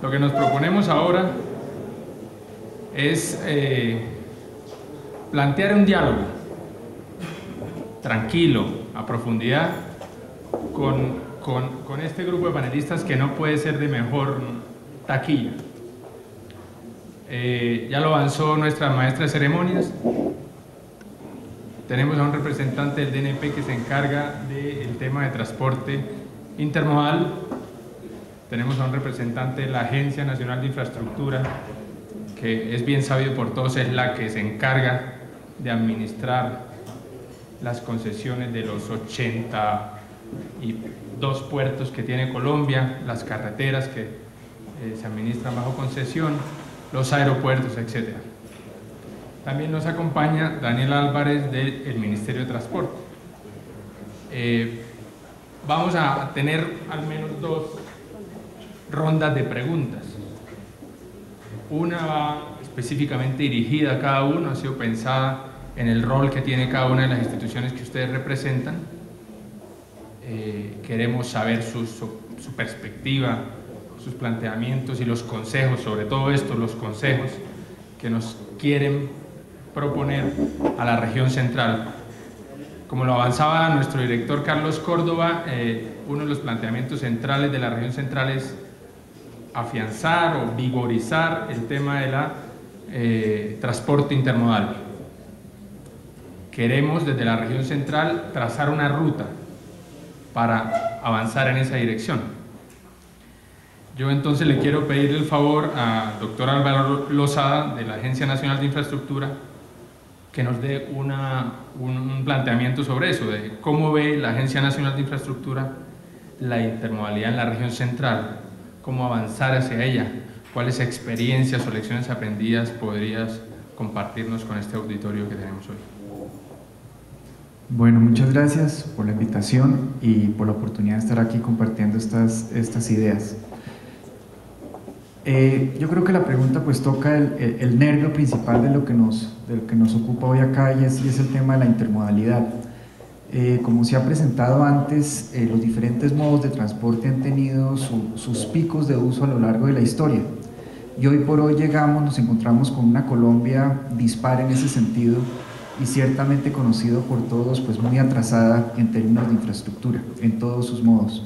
Lo que nos proponemos ahora es plantear un diálogo tranquilo, a profundidad, con este grupo de panelistas que no puede ser de mejor taquilla. Ya lo avanzó nuestra maestra de ceremonias. Tenemos a un representante del DNP que se encarga del tema de transporte intermodal. Tenemos a un representante de la Agencia Nacional de Infraestructura, que es bien sabido por todos, es la que se encarga de administrar las concesiones de los 82 puertos que tiene Colombia, las carreteras que se administran bajo concesión, los aeropuertos, etc. También nos acompaña Daniel Álvarez del Ministerio de Transporte. Vamos a tener al menos 2 rondas de preguntas. Una va específicamente dirigida a cada uno, ha sido pensada en el rol que tiene cada una de las instituciones que ustedes representan. Queremos saber su perspectiva, sus planteamientos y los consejos, sobre todo esto, los consejos que nos quieren proponer a la región central. Como lo avanzaba nuestro director Carlos Córdoba, uno de los planteamientos centrales de la región central es afianzar o vigorizar el tema de la transporte intermodal. Queremos desde la región central trazar una ruta para avanzar en esa dirección. Yo entonces le quiero pedir el favor al doctor Álvaro Lozada de la Agencia Nacional de Infraestructura que nos dé un planteamiento sobre eso, de cómo ve la Agencia Nacional de Infraestructura la intermodalidad en la región central, cómo avanzar hacia ella, cuáles experiencias o lecciones aprendidas podrías compartirnos con este auditorio que tenemos hoy. Bueno, muchas gracias por la invitación y por la oportunidad de estar aquí compartiendo estas ideas. Yo creo que la pregunta pues toca el nervio principal de lo que nos ocupa hoy acá y es el tema de la intermodalidad. Como se ha presentado antes, los diferentes modos de transporte han tenido sus picos de uso a lo largo de la historia y hoy por hoy nos encontramos con una Colombia dispar en ese sentido y ciertamente conocido por todos pues muy atrasada en términos de infraestructura, en todos sus modos.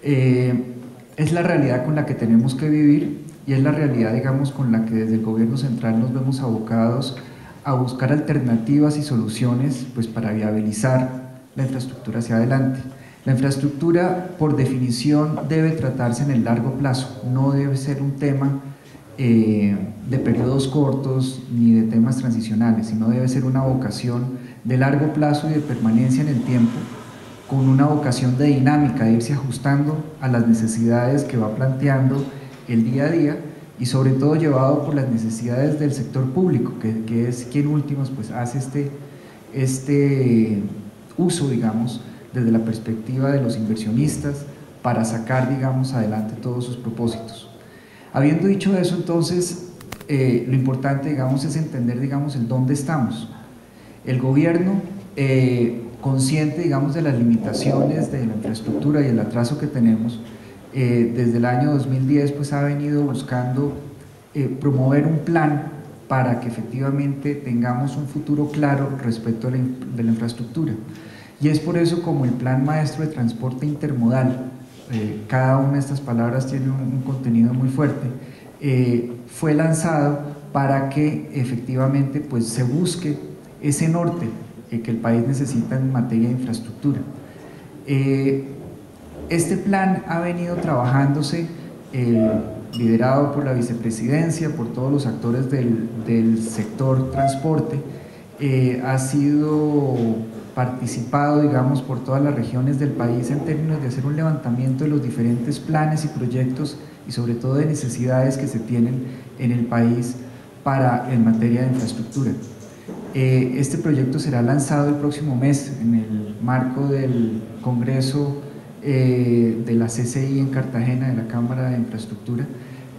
Es la realidad con la que tenemos que vivir y es la realidad, digamos, con la que desde el gobierno central nos vemos abocados a buscar alternativas y soluciones pues, para viabilizar la infraestructura hacia adelante. La infraestructura, por definición, debe tratarse en el largo plazo, no debe ser un tema de periodos cortos ni de temas transicionales, sino debe ser una vocación de largo plazo y de permanencia en el tiempo, con una vocación de dinámica, de irse ajustando a las necesidades que va planteando el día a día y sobre todo llevado por las necesidades del sector público, que es quien últimos pues hace este uso, digamos, desde la perspectiva de los inversionistas para sacar, digamos, adelante todos sus propósitos. Habiendo dicho eso, entonces, lo importante, digamos, es entender, digamos, el dónde estamos. El gobierno, consciente, digamos, de las limitaciones de la infraestructura y el atraso que tenemos, desde el año 2010, pues ha venido buscando promover un plan para que efectivamente tengamos un futuro claro respecto de la infraestructura. Y es por eso como el Plan Maestro de Transporte Intermodal, cada una de estas palabras tiene un contenido muy fuerte, fue lanzado para que efectivamente pues, se busque ese norte que el país necesita en materia de infraestructura. Este plan ha venido trabajándose, liderado por la vicepresidencia, por todos los actores del sector transporte, ha sido participado, digamos, por todas las regiones del país en términos de hacer un levantamiento de los diferentes planes y proyectos y sobre todo de necesidades que se tienen en el país en materia de infraestructura. Este proyecto será lanzado el próximo mes en el marco del Congreso de la CCI en Cartagena, de la Cámara de Infraestructura,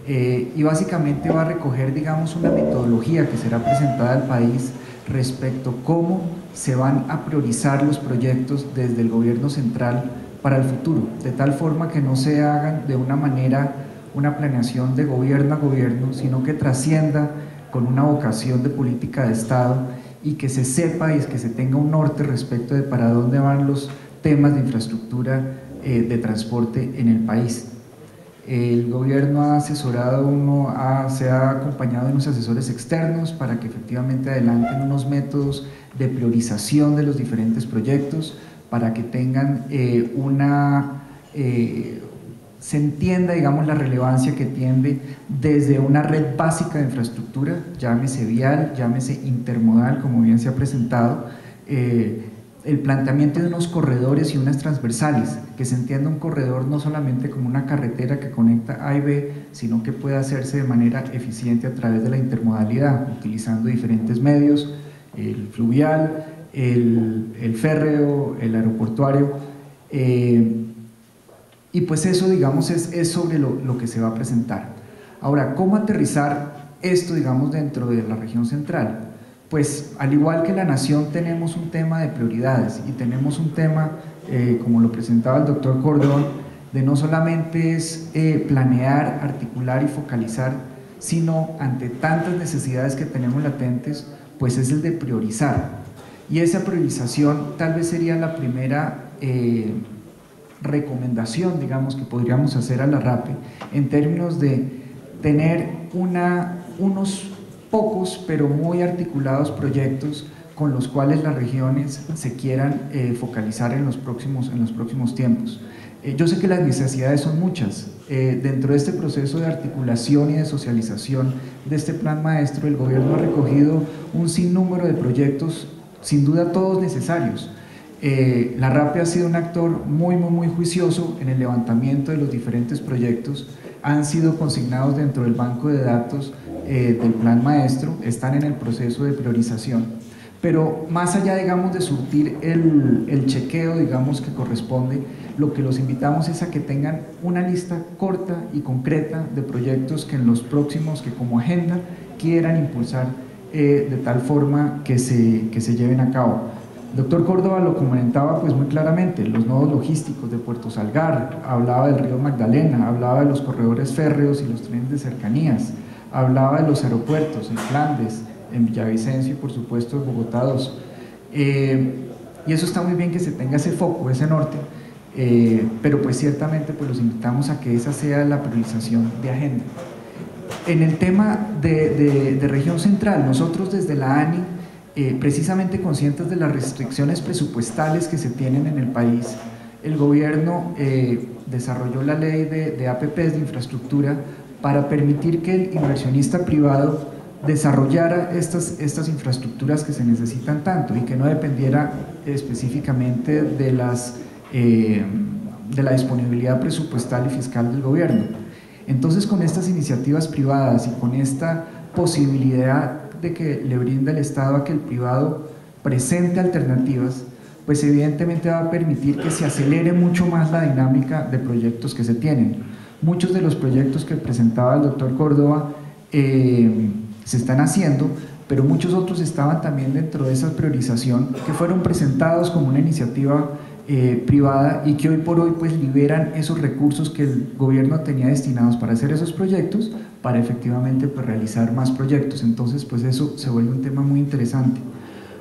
y básicamente va a recoger, digamos, una metodología que será presentada al país respecto a cómo se van a priorizar los proyectos desde el gobierno central para el futuro, de tal forma que no se hagan de una manera una planeación de gobierno a gobierno, sino que trascienda con una vocación de política de Estado y que se sepa y que se tenga un norte respecto de para dónde van los temas de infraestructura de transporte en el país. El gobierno ha asesorado, se ha acompañado de unos asesores externos para que efectivamente adelanten unos métodos de priorización de los diferentes proyectos, para que tengan se entienda, digamos, la relevancia que tiene desde una red básica de infraestructura, llámese vial, llámese intermodal, como bien se ha presentado, el planteamiento de unos corredores y unas transversales, que se entienda un corredor no solamente como una carretera que conecta A y B, sino que pueda hacerse de manera eficiente a través de la intermodalidad, utilizando diferentes medios, el fluvial, el férreo, el aeroportuario, y pues eso, digamos, es sobre lo que se va a presentar. Ahora, ¿cómo aterrizar esto, digamos, dentro de la región central? Pues al igual que la nación tenemos un tema de prioridades y tenemos un tema, como lo presentaba el doctor Córdoba, de no solamente es planear, articular y focalizar, sino ante tantas necesidades que tenemos latentes, pues es el de priorizar. Y esa priorización tal vez sería la primera recomendación, digamos, que podríamos hacer a la RAPE, en términos de tener unos pocos pero muy articulados proyectos con los cuales las regiones se quieran focalizar en los próximos tiempos. Yo sé que las necesidades son muchas. Dentro de este proceso de articulación y de socialización de este plan maestro, el gobierno ha recogido un sinnúmero de proyectos, sin duda todos necesarios. La RAPE ha sido un actor muy juicioso en el levantamiento de los diferentes proyectos, han sido consignados dentro del banco de datos del plan maestro, están en el proceso de priorización, pero más allá, digamos, de surtir el chequeo, digamos, que corresponde, lo que los invitamos es a que tengan una lista corta y concreta de proyectos que en los próximos, que como agenda quieran impulsar de tal forma que se lleven a cabo. El doctor Córdoba lo comentaba pues muy claramente, los nodos logísticos de Puerto Salgar, hablaba del río Magdalena, hablaba de los corredores férreos y los trenes de cercanías, hablaba de los aeropuertos en Flandes, en Villavicencio y por supuesto en Bogotá 2. Y eso está muy bien que se tenga ese foco, ese norte, pero pues ciertamente pues los invitamos a que esa sea la priorización de agenda. En el tema de región central, nosotros desde la ANI, precisamente conscientes de las restricciones presupuestales que se tienen en el país, el gobierno desarrolló la ley de APPs de infraestructura para permitir que el inversionista privado desarrollara estas infraestructuras que se necesitan tanto y que no dependiera específicamente de la disponibilidad presupuestal y fiscal del gobierno. Entonces, con estas iniciativas privadas y con esta posibilidad de que le brinda el Estado a que el privado presente alternativas, pues evidentemente va a permitir que se acelere mucho más la dinámica de proyectos que se tienen. Muchos de los proyectos que presentaba el doctor Córdoba se están haciendo, pero muchos otros estaban también dentro de esa priorización que fueron presentados como una iniciativa privada y que hoy por hoy pues liberan esos recursos que el gobierno tenía destinados para hacer esos proyectos, para efectivamente pues realizar más proyectos. Entonces pues eso se vuelve un tema muy interesante.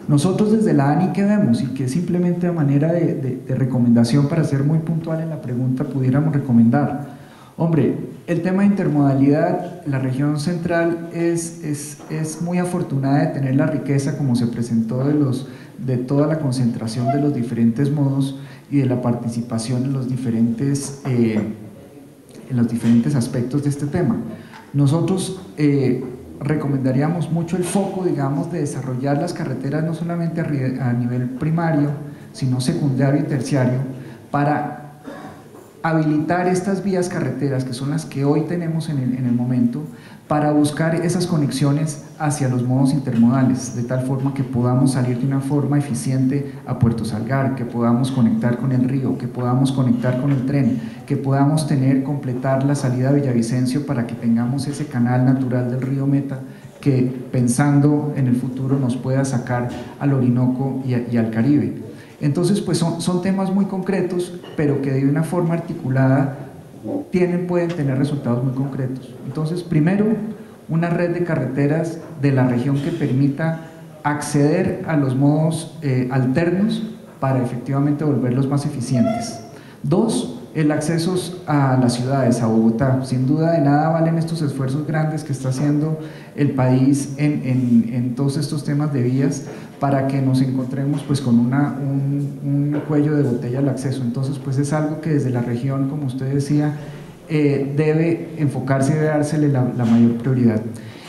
Nosotros desde la ANI, ¿qué vemos? Y que simplemente a manera de recomendación, para ser muy puntual en la pregunta, pudiéramos recomendar. Hombre, el tema de intermodalidad, la región central es muy afortunada de tener la riqueza como se presentó de toda la concentración de los diferentes modos y de la participación en los diferentes aspectos de este tema. Nosotros recomendaríamos mucho el foco, digamos, de desarrollar las carreteras no solamente a nivel primario, sino secundario y terciario, para habilitar estas vías carreteras, que son las que hoy tenemos en el momento, para buscar esas conexiones hacia los modos intermodales, de tal forma que podamos salir de una forma eficiente a Puerto Salgar, que podamos conectar con el río, que podamos conectar con el tren, que podamos completar la salida a Villavicencio para que tengamos ese canal natural del río Meta que, pensando en el futuro, nos pueda sacar al Orinoco y al Caribe. Entonces, pues son temas muy concretos, pero que de una forma articulada pueden tener resultados muy concretos. Entonces, primero, una red de carreteras de la región que permita acceder a los modos alternos para efectivamente volverlos más eficientes. Dos, el acceso a las ciudades, a Bogotá. Sin duda de nada valen estos esfuerzos grandes que está haciendo el país en todos estos temas de vías para que nos encontremos pues con un cuello de botella al acceso. Entonces pues es algo que desde la región, como usted decía, debe enfocarse y debe dársele la mayor prioridad.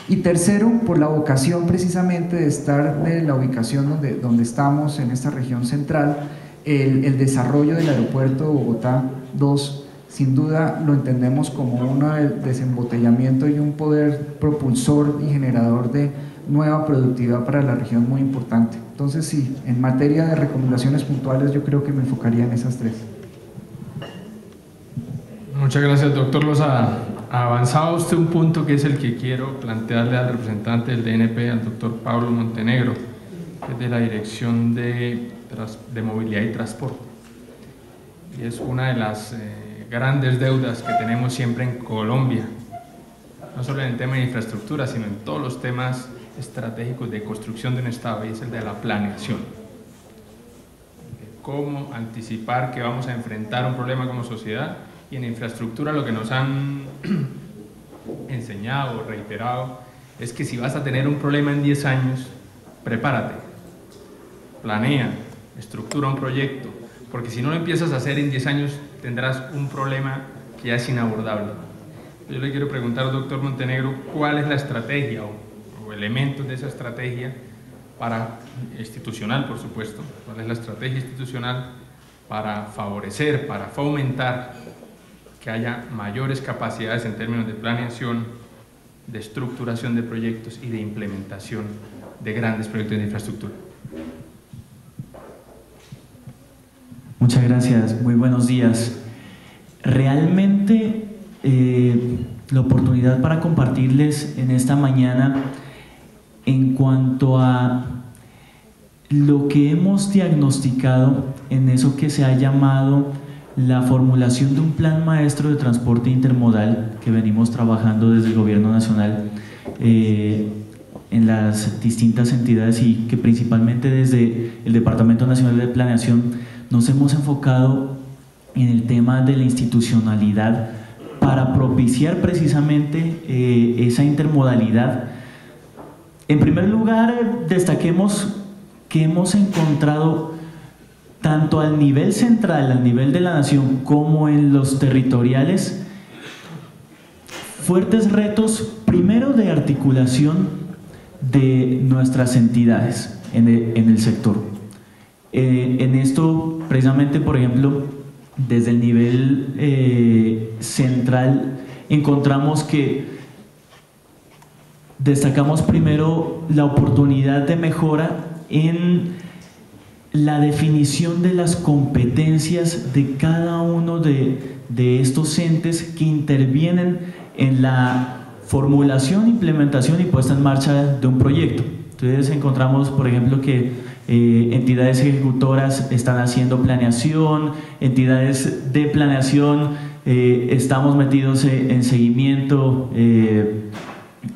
Y tercero, por la vocación precisamente de estar de la ubicación donde estamos en esta región central, el desarrollo del aeropuerto de Bogotá 2, sin duda lo entendemos como un desembotellamiento y un poder propulsor y generador de nueva productividad para la región muy importante. Entonces sí, en materia de recomendaciones puntuales yo creo que me enfocaría en esas tres. Muchas gracias, doctor Lozada. Ha avanzado usted un punto que es el que quiero plantearle al representante del DNP, al doctor Pablo Montenegro, que es de la Dirección de Movilidad y Transporte. Y es una de las grandes deudas que tenemos siempre en Colombia, no solo en el tema de infraestructura, sino en todos los temas estratégicos de construcción de un Estado, y es el de la planeación. Cómo anticipar que vamos a enfrentar un problema como sociedad, y en infraestructura lo que nos han enseñado, reiterado, es que si vas a tener un problema en 10 años, prepárate, planea, estructura un proyecto, porque si no lo empiezas a hacer en 10 años tendrás un problema que ya es inabordable. Yo le quiero preguntar al doctor Montenegro cuál es la estrategia o elementos de esa estrategia institucional, por supuesto, cuál es la estrategia institucional para favorecer, para fomentar que haya mayores capacidades en términos de planeación, de estructuración de proyectos y de implementación de grandes proyectos de infraestructura. Muchas gracias, muy buenos días. Realmente la oportunidad para compartirles en esta mañana en cuanto a lo que hemos diagnosticado en eso que se ha llamado la formulación de un plan maestro de transporte intermodal que venimos trabajando desde el Gobierno Nacional en las distintas entidades, y que principalmente desde el Departamento Nacional de Planeación nos hemos enfocado en el tema de la institucionalidad para propiciar precisamente esa intermodalidad. En primer lugar, destaquemos que hemos encontrado tanto al nivel central, al nivel de la nación, como en los territoriales, fuertes retos, primero de articulación de nuestras entidades en el sector. En esto, precisamente, por ejemplo, desde el nivel central, encontramos que destacamos primero la oportunidad de mejora en la definición de las competencias de cada uno de estos entes que intervienen en la formulación, implementación y puesta en marcha de un proyecto. Entonces encontramos, por ejemplo, que entidades ejecutoras están haciendo planeación, entidades de planeación estamos metidos en seguimiento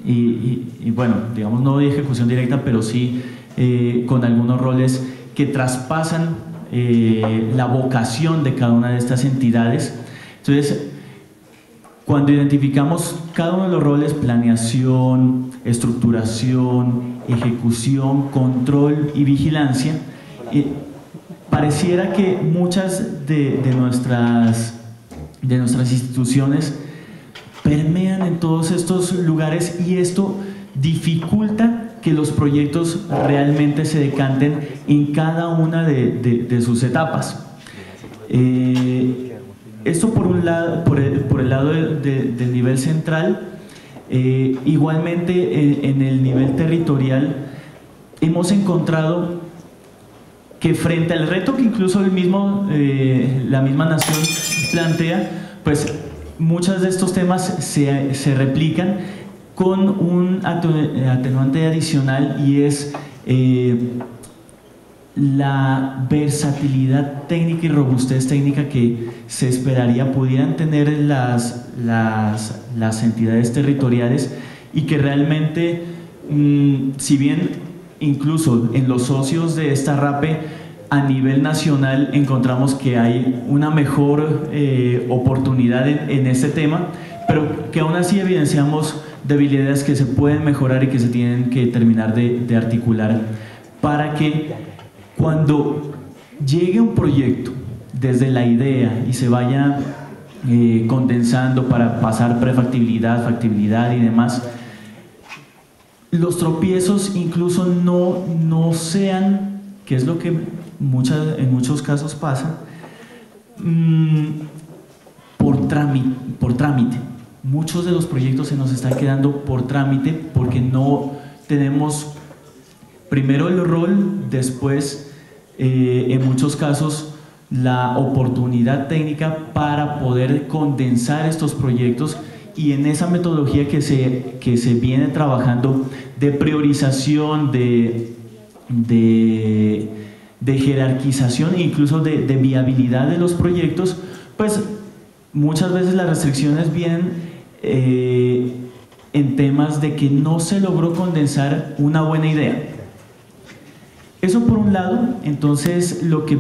y bueno, digamos no de ejecución directa, pero sí con algunos roles que traspasan la vocación de cada una de estas entidades. Entonces, cuando identificamos cada uno de los roles, planeación, estructuración, ejecución, control y vigilancia, pareciera que muchas de nuestras instituciones permean en todos estos lugares, y esto dificulta que los proyectos realmente se decanten en cada una de sus etapas. Esto por un lado, por el lado del nivel central. Igualmente en el nivel territorial hemos encontrado que frente al reto que incluso la misma nación plantea, pues muchos de estos temas se replican con un atenuante adicional, y es la versatilidad técnica y robustez técnica que se esperaría pudieran tener las entidades territoriales, y que realmente, si bien incluso en los socios de esta RAPE a nivel nacional encontramos que hay una mejor oportunidad en este tema, pero que aún así evidenciamos debilidades que se pueden mejorar y que se tienen que terminar de articular para que cuando llegue un proyecto desde la idea y se vaya condensando para pasar prefactibilidad, factibilidad y demás, los tropiezos incluso no sean, que es lo que en muchos casos pasa, por trámite. Muchos de los proyectos se nos están quedando por trámite porque no tenemos primero el rol, después en muchos casos la oportunidad técnica para poder condensar estos proyectos, y en esa metodología que se viene trabajando de priorización, de jerarquización e incluso de viabilidad de los proyectos, pues muchas veces las restricciones vienen en temas de que no se logró condensar una buena idea. Eso por un lado. Entonces lo que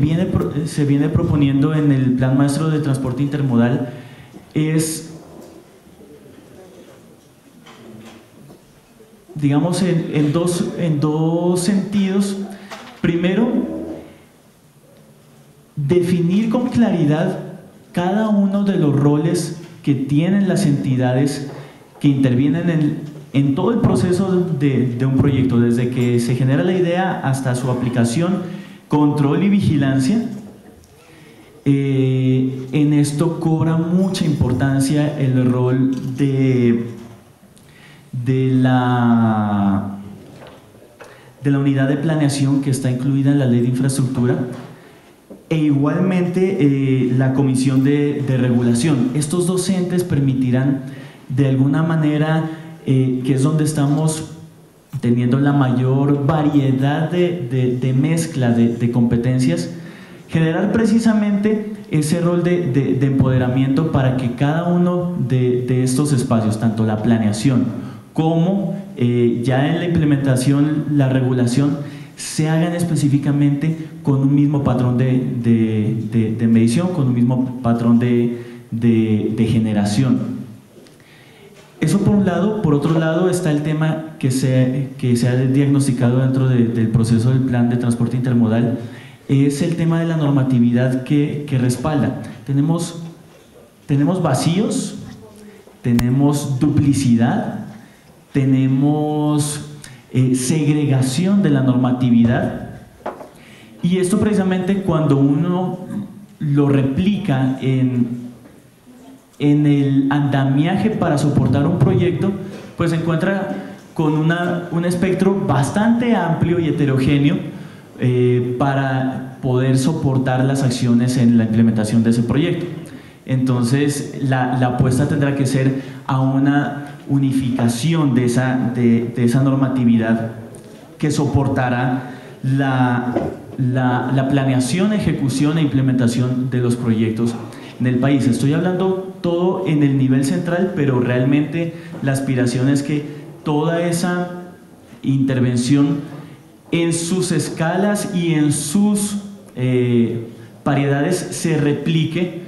se viene proponiendo en el Plan Maestro de Transporte Intermodal es, digamos, en dos sentidos. Primero, definir con claridad cada uno de los roles que tienen las entidades que intervienen en todo el proceso de un proyecto, desde que se genera la idea hasta su aplicación, control y vigilancia. En esto cobra mucha importancia el rol de la unidad de planeación que está incluida en la Ley de Infraestructura, e igualmente la Comisión de Regulación. Estos dos entes permitirán de alguna manera, que es donde estamos teniendo la mayor variedad de mezcla de competencias, generar precisamente ese rol de empoderamiento para que cada uno de estos espacios, tanto la planeación como ya en la implementación, la regulación, se hagan específicamente con un mismo patrón de medición, con un mismo patrón de generación. Eso por un lado. Por otro lado está el tema que se ha diagnosticado dentro del proceso del Plan de Transporte Intermodal, es el tema de la normatividad que respalda. Tenemos vacíos, tenemos duplicidad, tenemos segregación de la normatividad, y esto precisamente cuando uno lo replica en el andamiaje para soportar un proyecto, pues se encuentra con un espectro bastante amplio y heterogéneo para poder soportar las acciones en la implementación de ese proyecto. Entonces la apuesta tendrá que ser a una unificación de esa normatividad que soportará la planeación, ejecución e implementación de los proyectos en el país. Estoy hablando todo en el nivel central, pero realmente la aspiración es que toda esa intervención en sus escalas y en sus variedades se replique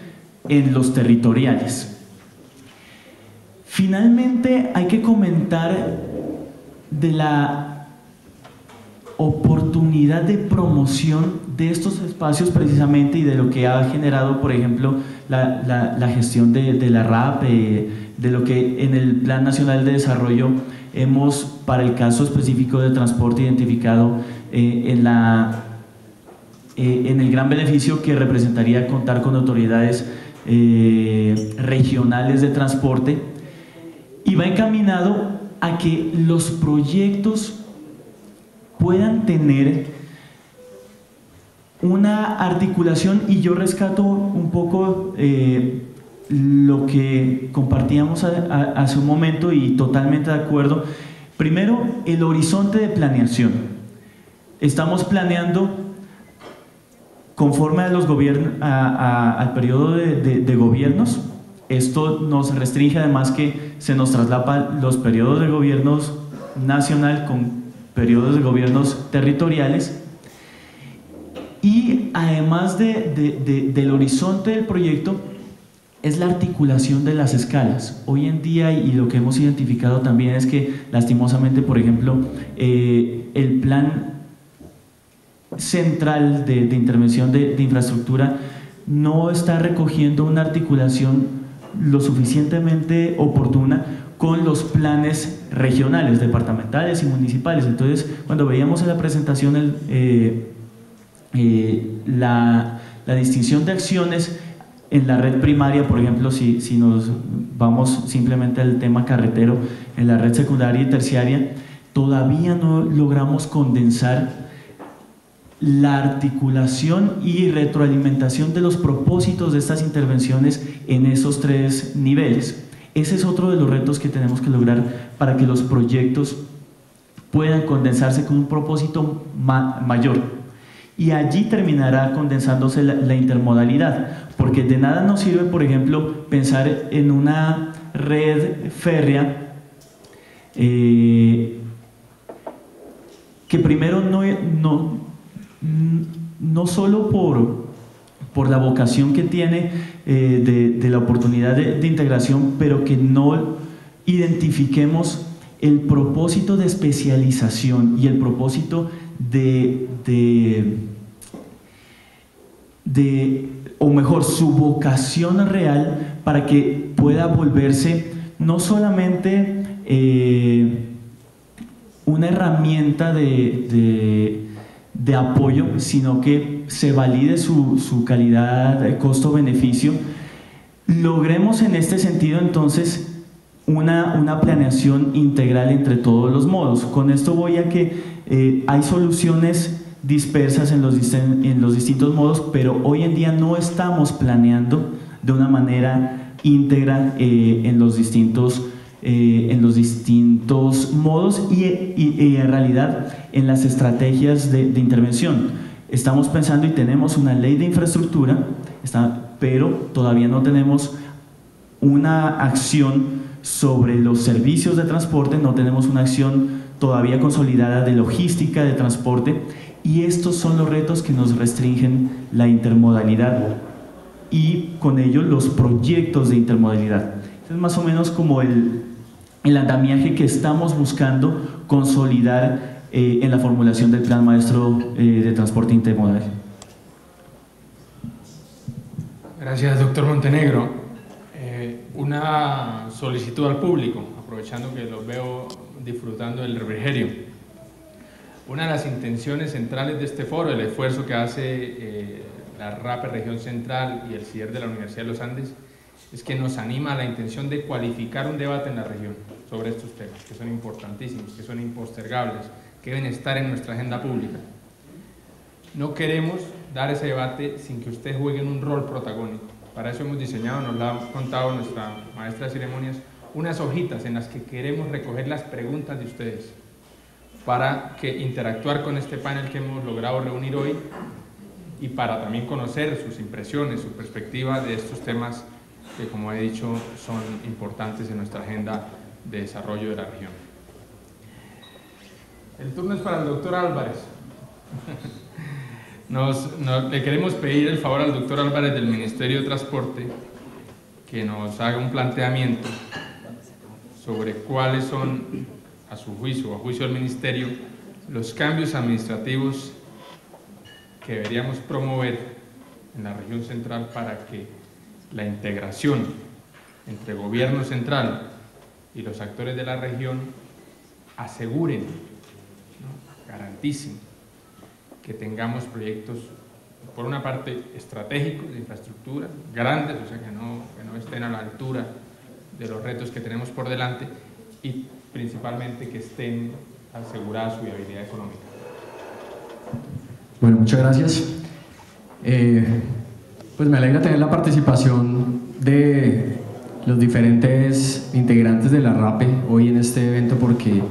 en los territoriales. Finalmente hay que comentar de la oportunidad de promoción de estos espacios precisamente, y de lo que ha generado, por ejemplo, la gestión de la RAP, de lo que en el Plan Nacional de Desarrollo hemos, para el caso específico de transporte, identificado en el gran beneficio que representaría contar con autoridades regionales de transporte, y va encaminado a que los proyectos puedan tener una articulación, y yo rescato un poco lo que compartíamos hace un momento, y totalmente de acuerdo. Primero, el horizonte de planeación. Estamos planeando conforme a los al periodo de gobiernos. Esto nos restringe además que se nos traslapan los periodos de gobiernos nacional con periodos de gobiernos territoriales, y además del horizonte del proyecto es la articulación de las escalas. Hoy en día, y lo que hemos identificado también es que lastimosamente, por ejemplo, el plan central de intervención de infraestructura no está recogiendo una articulación lo suficientemente oportuna con los planes regionales, departamentales y municipales. Entonces, cuando veíamos en la presentación la distinción de acciones en la red primaria, por ejemplo, si nos vamos simplemente al tema carretero, en la red secundaria y terciaria, todavía no logramos condensar la articulación y retroalimentación de los propósitos de estas intervenciones en esos tres niveles. Ese es otro de los retos que tenemos que lograr para que los proyectos puedan condensarse con un propósito mayor. Y allí terminará condensándose la intermodalidad, porque de nada nos sirve, por ejemplo, pensar en una red férrea que primero no solo por la vocación que tiene de la oportunidad de integración, pero que no identifiquemos el propósito de especialización y el propósito o mejor, su vocación real para que pueda volverse no solamente una herramienta de apoyo, sino que se valide su calidad, costo-beneficio. Logremos en este sentido entonces una planeación integral entre todos los modos. Con esto voy a que hay soluciones dispersas en los distintos modos, pero hoy en día no estamos planeando de una manera íntegra en los distintos modos y en realidad en las estrategias de intervención. Estamos pensando y tenemos una ley de infraestructura, pero todavía no tenemos una acción sobre los servicios de transporte, no tenemos una acción todavía consolidada de logística de transporte, y estos son los retos que nos restringen la intermodalidad y con ello los proyectos de intermodalidad. Es más o menos como el andamiaje que estamos buscando consolidar en la formulación del Plan Maestro de Transporte Intermodal. Gracias, doctor Montenegro. Una solicitud al público, aprovechando que los veo disfrutando del refrigerio. Una de las intenciones centrales de este foro, el esfuerzo que hace la RAPE Región Central y el CIER de la Universidad de los Andes, es que nos anima a la intención de cualificar un debate en la región sobre estos temas, que son importantísimos, que son impostergables, que deben estar en nuestra agenda pública. No queremos dar ese debate sin que ustedes jueguen un rol protagónico. Para eso hemos diseñado, nos lo ha contado nuestra maestra de ceremonias, unas hojitas en las que queremos recoger las preguntas de ustedes para que interactuar con este panel que hemos logrado reunir hoy y para también conocer sus impresiones, su perspectiva de estos temas que, como he dicho, son importantes en nuestra agenda de desarrollo de la región. El turno es para el doctor Álvarez. Le queremos pedir el favor al doctor Álvarez del Ministerio de Transporte que nos haga un planteamiento sobre cuáles son, a su juicio o a juicio del Ministerio, los cambios administrativos que deberíamos promover en la región central para que la integración entre gobierno central y los actores de la región aseguren, ¿no?, garanticen que tengamos proyectos, por una parte, estratégicos de infraestructura, grandes, o sea, que no estén a la altura de los retos que tenemos por delante, y principalmente que estén asegurada su viabilidad económica. Bueno, muchas gracias. Pues me alegra tener la participación de los diferentes integrantes de la RAPE hoy en este evento, porque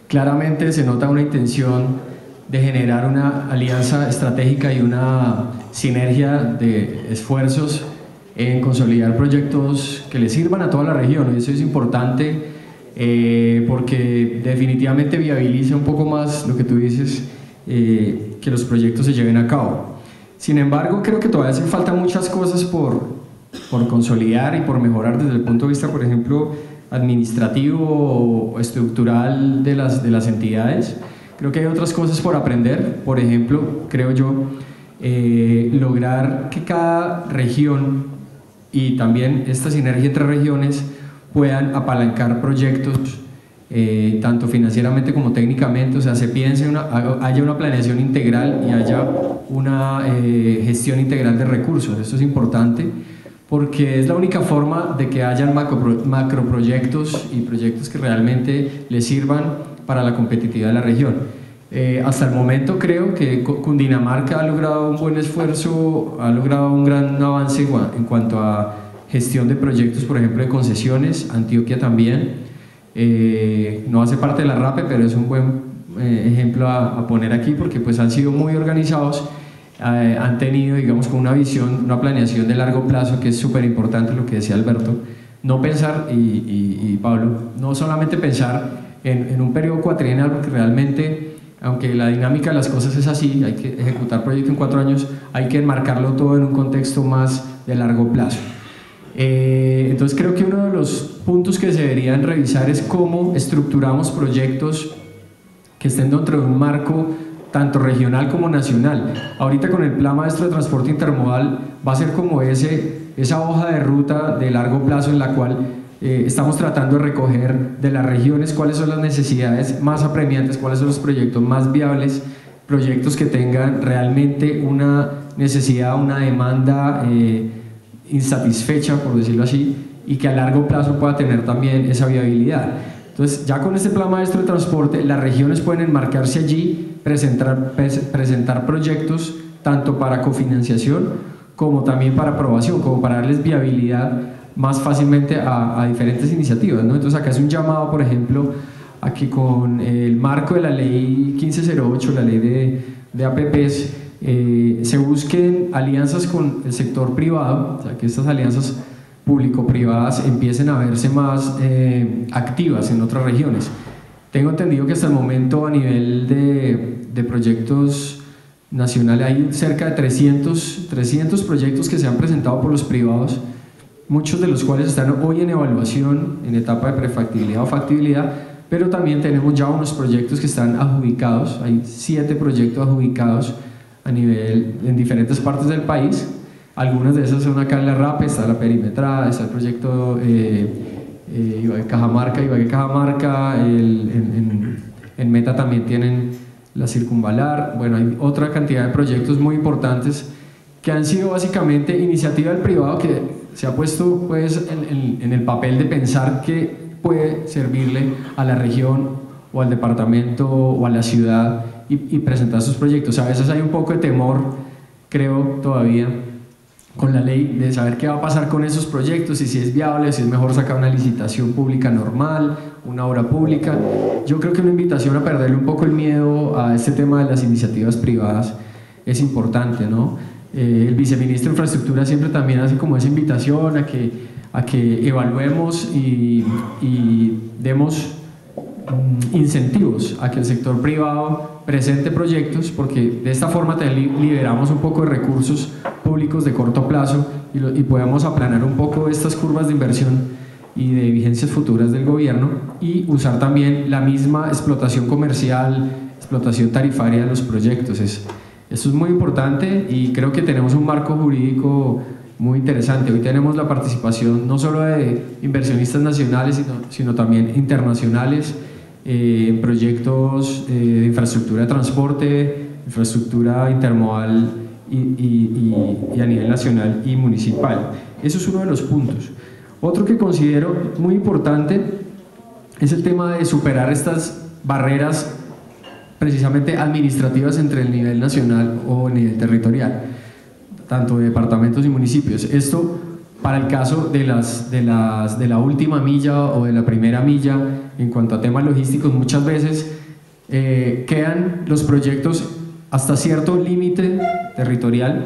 claramente se nota una intención de generar una alianza estratégica y una sinergia de esfuerzos en consolidar proyectos que le sirvan a toda la región. Eso es importante porque definitivamente viabiliza un poco más lo que tú dices, que los proyectos se lleven a cabo. Sin embargo, creo que todavía hacen falta muchas cosas por consolidar y por mejorar desde el punto de vista, por ejemplo, administrativo o estructural de las entidades. Creo que hay otras cosas por aprender. Por ejemplo, creo yo, lograr que cada región y también esta sinergia entre regiones puedan apalancar proyectos tanto financieramente como técnicamente, o sea, se piense haya una planeación integral y haya una gestión integral de recursos. Esto es importante porque es la única forma de que hayan macroproyectos y proyectos que realmente les sirvan para la competitividad de la región. Hasta el momento creo que Cundinamarca ha logrado un buen esfuerzo, ha logrado un gran avance en cuanto a gestión de proyectos, por ejemplo, de concesiones. Antioquia también, no hace parte de la RAPE, pero es un buen ejemplo a poner aquí porque pues han sido muy organizados, han tenido, digamos, con una visión, una planeación de largo plazo, que es súper importante lo que decía Alberto. No pensar, y Pablo, no solamente pensar en un periodo cuatrienal, porque realmente, aunque la dinámica de las cosas es así, hay que ejecutar proyectos en 4 años, hay que enmarcarlo todo en un contexto más de largo plazo. Entonces creo que uno de los puntos que se deberían revisar es cómo estructuramos proyectos que estén dentro de un marco tanto regional como nacional. Ahorita con el Plan Maestro de Transporte Intermodal va a ser como esa hoja de ruta de largo plazo en la cual estamos tratando de recoger de las regiones cuáles son las necesidades más apremiantes, cuáles son los proyectos más viables, proyectos que tengan realmente una necesidad, una demanda insatisfecha, por decirlo así, y que a largo plazo pueda tener también esa viabilidad. Entonces, ya con este Plan Maestro de Transporte, las regiones pueden enmarcarse allí, presentar proyectos tanto para cofinanciación como también para aprobación, como para darles viabilidad más fácilmente a diferentes iniciativas, ¿no? Entonces acá es un llamado, por ejemplo, a que con el marco de la ley 1508, la ley de APPs, se busquen alianzas con el sector privado, o sea, que estas alianzas público-privadas empiecen a verse más activas en otras regiones. Tengo entendido que hasta el momento a nivel de proyectos nacionales hay cerca de 300 proyectos que se han presentado por los privados, muchos de los cuales están hoy en evaluación, en etapa de prefactibilidad o factibilidad, pero también tenemos ya unos proyectos que están adjudicados, hay 7 proyectos adjudicados en diferentes partes del país. Algunas de esas son acá en la RAPE, está la perimetrada, está el proyecto Ibagué-Cajamarca, en Meta también tienen la circunvalar. Bueno, hay otra cantidad de proyectos muy importantes que han sido básicamente iniciativa del privado que se ha puesto pues en el papel de pensar qué puede servirle a la región o al departamento o a la ciudad y presentar sus proyectos. A veces hay un poco de temor, creo, todavía con la ley de saber qué va a pasar con esos proyectos y si es viable, si es mejor sacar una licitación pública normal, una obra pública. Yo creo que una invitación a perderle un poco el miedo a este tema de las iniciativas privadas es importante, ¿no? El viceministro de Infraestructura siempre también hace como esa invitación a que evaluemos y demos incentivos a que el sector privado presente proyectos, porque de esta forma también liberamos un poco de recursos públicos de corto plazo y podemos aplanar un poco estas curvas de inversión y de vigencias futuras del gobierno y usar también la misma explotación comercial, explotación tarifaria de los proyectos. Eso es muy importante y creo que tenemos un marco jurídico muy interesante. Hoy tenemos la participación no solo de inversionistas nacionales, sino también internacionales en proyectos de infraestructura de transporte, infraestructura intermodal y a nivel nacional y municipal. Eso es uno de los puntos. Otro que considero muy importante es el tema de superar estas barreras precisamente administrativas entre el nivel nacional o el nivel territorial, tanto de departamentos y municipios. Esto para el caso de la última milla o de la primera milla en cuanto a temas logísticos, muchas veces Quedan los proyectos hasta cierto límite territorial,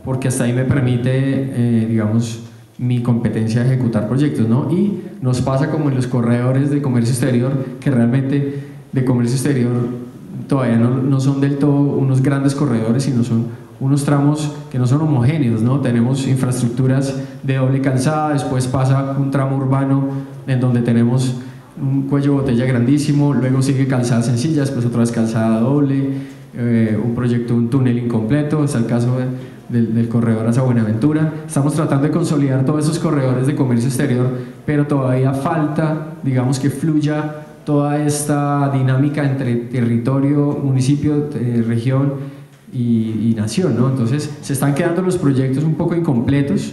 porque hasta ahí me permite, digamos, mi competencia de ejecutar proyectos, ¿no? Y nos pasa como en los corredores de comercio exterior, que realmente de comercio exterior todavía no son del todo unos grandes corredores, sino son unos tramos que no son homogéneos, ¿no? Tenemos infraestructuras de doble calzada, después pasa un tramo urbano en donde tenemos un cuello de botella grandísimo, luego sigue calzada sencilla, después otra vez calzada doble, un proyecto, un túnel incompleto, está el caso del corredor hacia Buenaventura. Estamos tratando de consolidar todos esos corredores de comercio exterior, pero todavía falta, digamos, que fluya toda esta dinámica entre territorio, municipio, región y nación, ¿no? Entonces se están quedando los proyectos un poco incompletos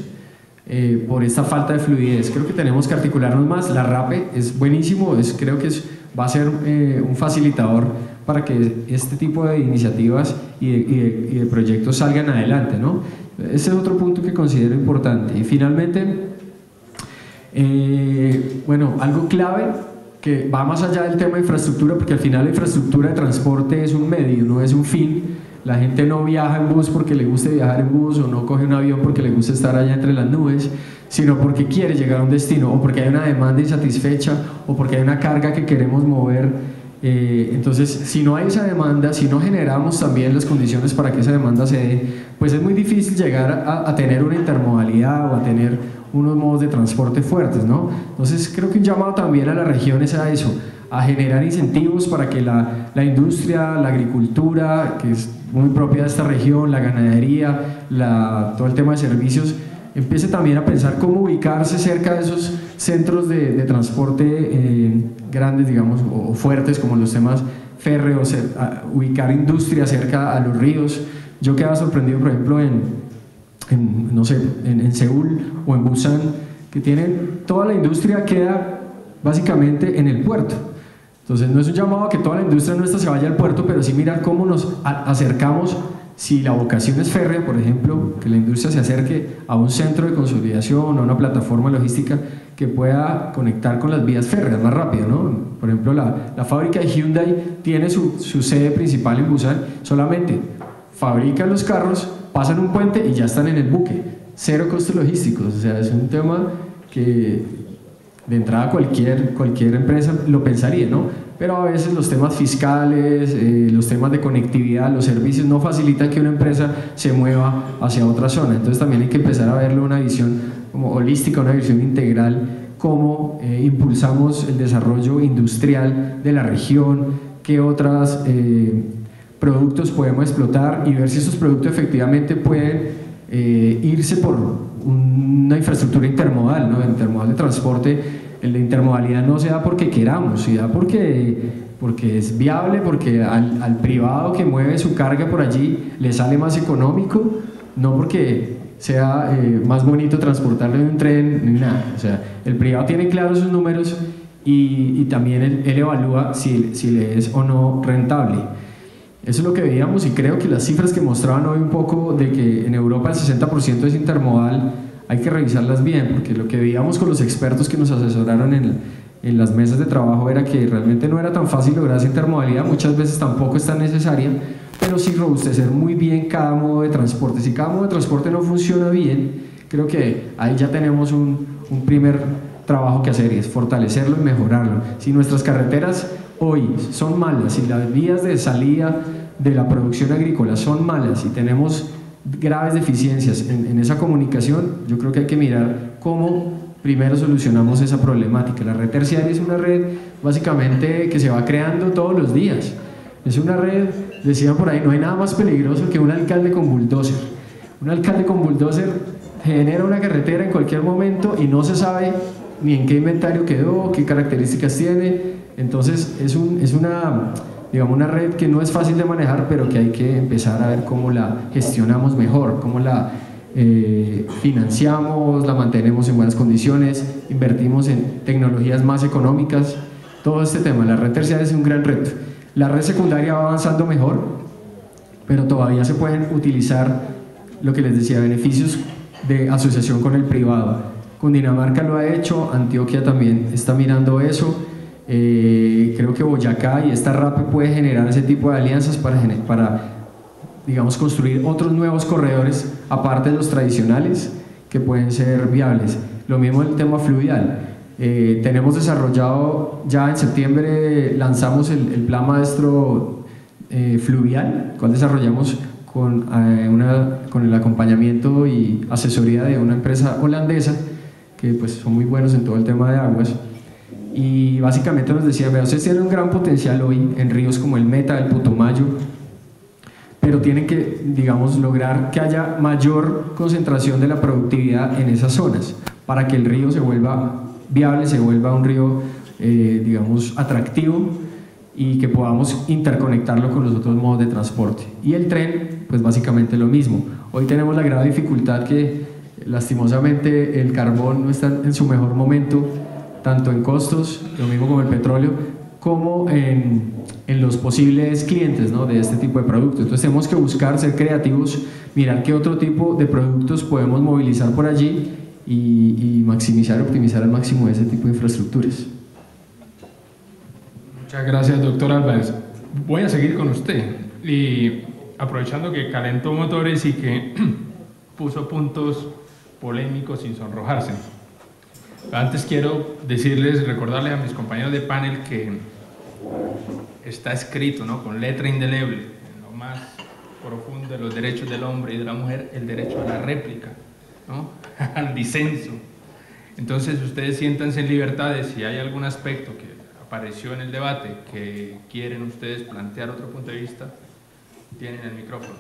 por esta falta de fluidez. Creo que tenemos que articularnos más. La RAPE es buenísimo, creo que va a ser un facilitador para que este tipo de iniciativas y de proyectos salgan adelante, ¿no? Ese es otro punto que considero importante. Y finalmente, bueno, algo clave que va más allá del tema de infraestructura, porque al final la infraestructura de transporte es un medio, no es un fin. La gente no viaja en bus porque le guste viajar en bus, o no coge un avión porque le gusta estar allá entre las nubes, sino porque quiere llegar a un destino, o porque hay una demanda insatisfecha, o porque hay una carga que queremos mover. Entonces, si no hay esa demanda, si no generamos también las condiciones para que esa demanda se dé, pues es muy difícil llegar a tener una intermodalidad o a tener unos modos de transporte fuertes, ¿no? Entonces, creo que un llamado también a las regiones a eso, a generar incentivos para que la industria, la agricultura, que es muy propia de esta región, la ganadería, todo el tema de servicios, empiece también a pensar cómo ubicarse cerca de esos centros de transporte grandes, digamos, o fuertes, como los temas férreos, ubicar industria cerca a los ríos. Yo quedaba sorprendido, por ejemplo, no sé, en Seúl o en Busan, que tienen toda la industria queda básicamente en el puerto. Entonces no es un llamado a que toda la industria nuestra se vaya al puerto, pero sí mirar cómo nos acercamos. Si la vocación es férrea, por ejemplo, que la industria se acerque a un centro de consolidación, a una plataforma logística que pueda conectar con las vías férreas más rápido, ¿no? Por ejemplo, la fábrica de Hyundai tiene su sede principal en Busan, solamente fabrican los carros, pasan un puente y ya están en el buque, cero costos logísticos. O sea, es un tema que de entrada cualquier empresa lo pensaría, ¿no? Pero a veces los temas fiscales, los temas de conectividad, los servicios no facilitan que una empresa se mueva hacia otra zona. Entonces también hay que empezar a verlo una visión como holística, una visión integral, cómo impulsamos el desarrollo industrial de la región, qué otros productos podemos explotar y ver si esos productos efectivamente pueden irse por una infraestructura intermodal, ¿no? Intermodal de transporte. La intermodalidad no se da porque queramos, se da porque es viable, porque al privado que mueve su carga por allí le sale más económico, no porque sea más bonito transportarlo en un tren ni nada. O sea, el privado tiene claros sus números y también él evalúa si le es o no rentable. Eso es lo que veíamos, y creo que las cifras que mostraban hoy un poco de que en Europa el 60% es intermodal, hay que revisarlas bien, porque lo que veíamos con los expertos que nos asesoraron en las mesas de trabajo era que realmente no era tan fácil lograr esa intermodalidad, muchas veces tampoco es tan necesaria, pero sí robustecer muy bien cada modo de transporte. Si cada modo de transporte no funciona bien, creo que ahí ya tenemos un primer trabajo que hacer, y es fortalecerlo y mejorarlo. Si nuestras carreteras hoy son malas, si las vías de salida de la producción agrícola son malas y tenemos graves deficiencias en esa comunicación, yo creo que hay que mirar cómo primero solucionamos esa problemática. La red terciaria es una red básicamente que se va creando todos los días. Es una red, decían por ahí, no hay nada más peligroso que un alcalde con bulldozer. Un alcalde con bulldozer genera una carretera en cualquier momento y no se sabe ni en qué inventario quedó, qué características tiene. Entonces es una red que no es fácil de manejar, pero que hay que empezar a ver cómo la gestionamos mejor, cómo la financiamos, la mantenemos en buenas condiciones, invertimos en tecnologías más económicas. Todo este tema, la red terciaria es un gran reto. La red secundaria va avanzando mejor, pero todavía se pueden utilizar, lo que les decía, beneficios de asociación con el privado. Cundinamarca lo ha hecho, Antioquia también está mirando eso. Creo que Boyacá y esta RAPE puede generar ese tipo de alianzas para digamos, construir otros nuevos corredores aparte de los tradicionales que pueden ser viables. Lo mismo el tema fluvial. Tenemos desarrollado, ya en septiembre lanzamos el plan maestro fluvial, cual desarrollamos con el acompañamiento y asesoría de una empresa holandesa que pues son muy buenos en todo el tema de aguas. Y básicamente nos decían, vea, ustedes tienen un gran potencial hoy en ríos como el Meta, el Putumayo, pero tienen que, digamos, lograr que haya mayor concentración de la productividad en esas zonas para que el río se vuelva viable, se vuelva un río, digamos, atractivo y que podamos interconectarlo con los otros modos de transporte. Y el tren, pues básicamente lo mismo. Hoy tenemos la grave dificultad que lastimosamente el carbón no está en su mejor momento, tanto en costos, lo mismo como el petróleo, como en los posibles clientes, ¿no?, de este tipo de productos. Entonces tenemos que buscar ser creativos, mirar qué otro tipo de productos podemos movilizar por allí y maximizar, optimizar al máximo ese tipo de infraestructuras. Muchas gracias, doctor Álvarez. Voy a seguir con usted y aprovechando que calentó motores y que puso puntos polémicos sin sonrojarse. Antes quiero decirles, recordarles a mis compañeros de panel que está escrito, ¿no?, con letra indeleble, en lo más profundo de los derechos del hombre y de la mujer, el derecho a la réplica, ¿no?, al disenso. Entonces ustedes siéntanse en libertad de, si hay algún aspecto que apareció en el debate que quieren ustedes plantear otro punto de vista, tienen el micrófono.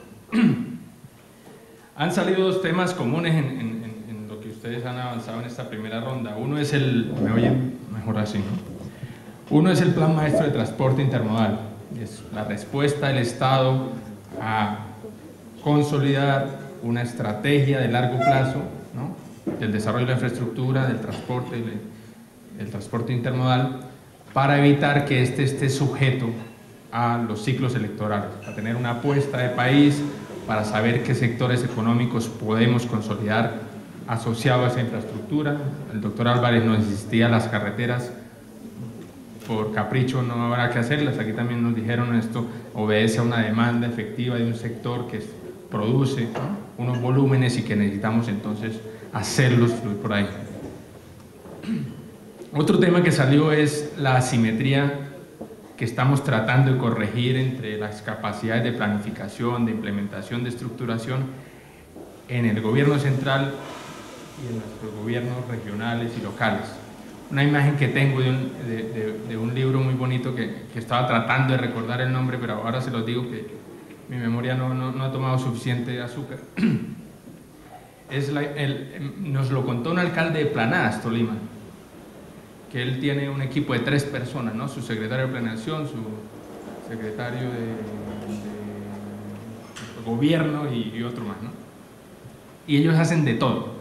Han salido dos temas comunes en lo que ustedes han avanzado en esta primera ronda. Uno es el, ¿me oyen mejor así, no? Uno es el Plan Maestro de Transporte Intermodal. Es la respuesta del Estado a consolidar una estrategia de largo plazo, ¿no?, del desarrollo de la infraestructura, del transporte intermodal, para evitar que este esté sujeto a los ciclos electorales, para tener una apuesta de país, para saber qué sectores económicos podemos consolidar asociados a esa infraestructura. El doctor Álvarez nos insistía, las carreteras por capricho no habrá que hacerlas. Aquí también nos dijeron, esto obedece a una demanda efectiva de un sector que produce, ¿no?, unos volúmenes y que necesitamos entonces hacerlos fluir por ahí. Otro tema que salió es la asimetría que estamos tratando de corregir entre las capacidades de planificación, de implementación, de estructuración en el gobierno central y en nuestros gobiernos regionales y locales. Una imagen que tengo de un libro muy bonito que estaba tratando de recordar el nombre, pero ahora se los digo que mi memoria no ha tomado suficiente azúcar. Nos lo contó un alcalde de Planadas, Tolima, que él tiene un equipo de 3 personas, ¿no?, su secretario de planeación, su secretario de gobierno y otro más, ¿no? Y ellos hacen de todo,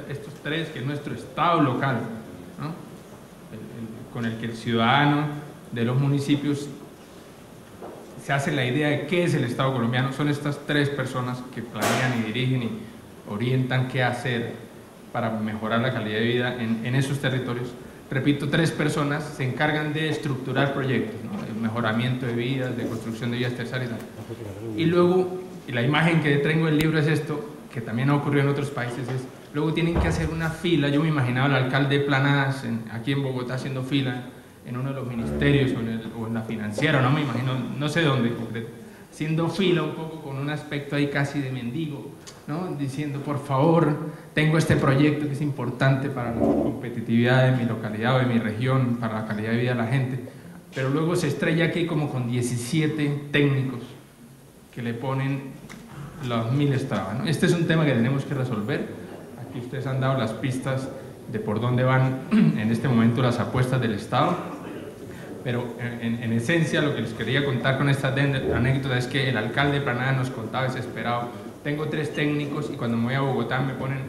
estos 3, que es nuestro Estado local, ¿no?, con el que el ciudadano de los municipios se hace la idea de qué es el Estado colombiano. Son estas 3 personas que planean y dirigen y orientan qué hacer para mejorar la calidad de vida en esos territorios. Repito, 3 personas se encargan de estructurar proyectos, ¿no?, de mejoramiento de vías, de construcción de vías terciarias. Y luego, y la imagen que tengo del libro es esto, que también ha ocurrido en otros países, es luego tienen que hacer una fila. Yo me imaginaba al alcalde de Planadas aquí en Bogotá haciendo fila en uno de los ministerios o en la financiera, no me imagino, no sé dónde, haciendo fila un poco con un aspecto ahí casi de mendigo, ¿no?, diciendo, por favor, tengo este proyecto que es importante para la competitividad de mi localidad o de mi región, para la calidad de vida de la gente, pero luego se estrella aquí como con 17 técnicos que le ponen las 1000 trabas, ¿no? Este es un tema que tenemos que resolver. Aquí ustedes han dado las pistas de por dónde van en este momento las apuestas del Estado, pero en esencia lo que les quería contar con esta anécdota es que el alcalde de Planadas nos contaba desesperado: tengo 3 técnicos y cuando me voy a Bogotá me ponen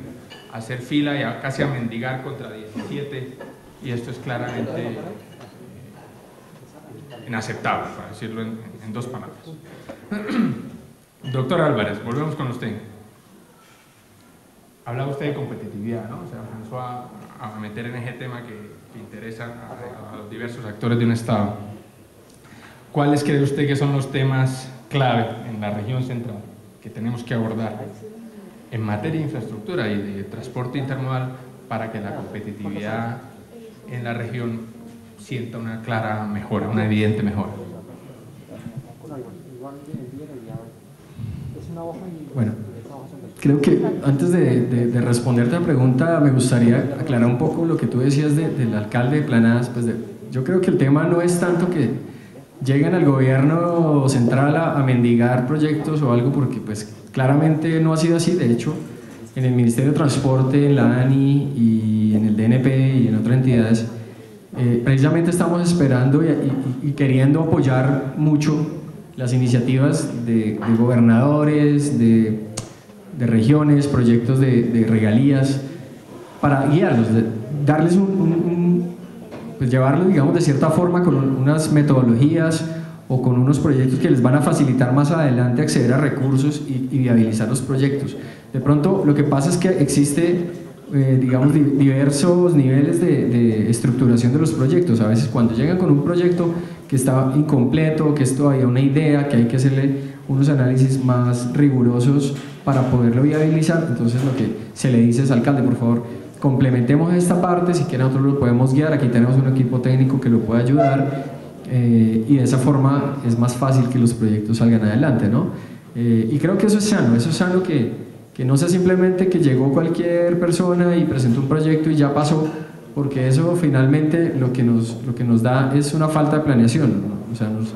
a hacer fila y casi a mendigar contra 17, y esto es claramente inaceptable, para decirlo en 2 palabras. Doctor Álvarez, volvemos con usted. Hablaba usted de competitividad, ¿no? O sea, alcanzó a a meter en ese tema que interesa a los diversos actores de un Estado. ¿Cuáles cree usted que son los temas clave en la región central que tenemos que abordar en materia de infraestructura y de transporte intermodal para que la competitividad en la región sienta una clara mejora, una evidente mejora? Bueno, creo que antes de responderte a la pregunta me gustaría aclarar un poco lo que tú decías del alcalde de Planadas. Pues yo creo que el tema no es tanto que lleguen al gobierno central a mendigar proyectos o algo, porque pues claramente no ha sido así. De hecho, en el Ministerio de Transporte, en la ANI y en el DNP y en otras entidades, precisamente estamos esperando y queriendo apoyar mucho las iniciativas de gobernadores, de regiones, proyectos de regalías, para guiarlos, darles pues llevarlos, digamos, de cierta forma con unas metodologías o con unos proyectos que les van a facilitar más adelante acceder a recursos y viabilizar los proyectos. De pronto lo que pasa es que existe, digamos, diversos niveles de estructuración de los proyectos. A veces cuando llegan con un proyecto que está incompleto, que es todavía una idea, que hay que hacerle unos análisis más rigurosos para poderlo viabilizar, entonces lo que se le dice es: alcalde, por favor, complementemos esta parte, si quiere nosotros lo podemos guiar, aquí tenemos un equipo técnico que lo puede ayudar, y de esa forma es más fácil que los proyectos salgan adelante, ¿no? Y creo que eso es sano que no sea simplemente que llegó cualquier persona y presentó un proyecto y ya pasó, porque eso finalmente lo que nos da es una falta de planeación, ¿no? O sea, nos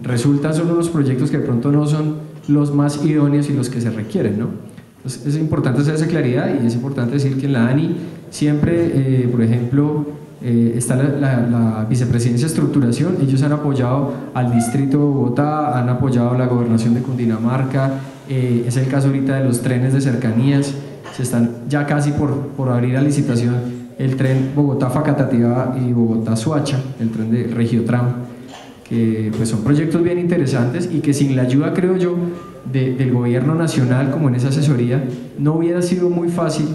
resultan solo unos proyectos que de pronto no son los más idóneos y los que se requieren, ¿no? Entonces es importante hacer esa claridad, y es importante decir que en la ANI siempre, por ejemplo, está la vicepresidencia de estructuración. Ellos han apoyado al distrito de Bogotá, han apoyado a la gobernación de Cundinamarca, es el caso ahorita de los trenes de cercanías, se están ya casi por abrir a licitación el tren Bogotá-Facatativá y Bogotá-Soacha, el tren de Regiotram, que pues son proyectos bien interesantes y que sin la ayuda, creo yo, del gobierno nacional, como en esa asesoría, no hubiera sido muy fácil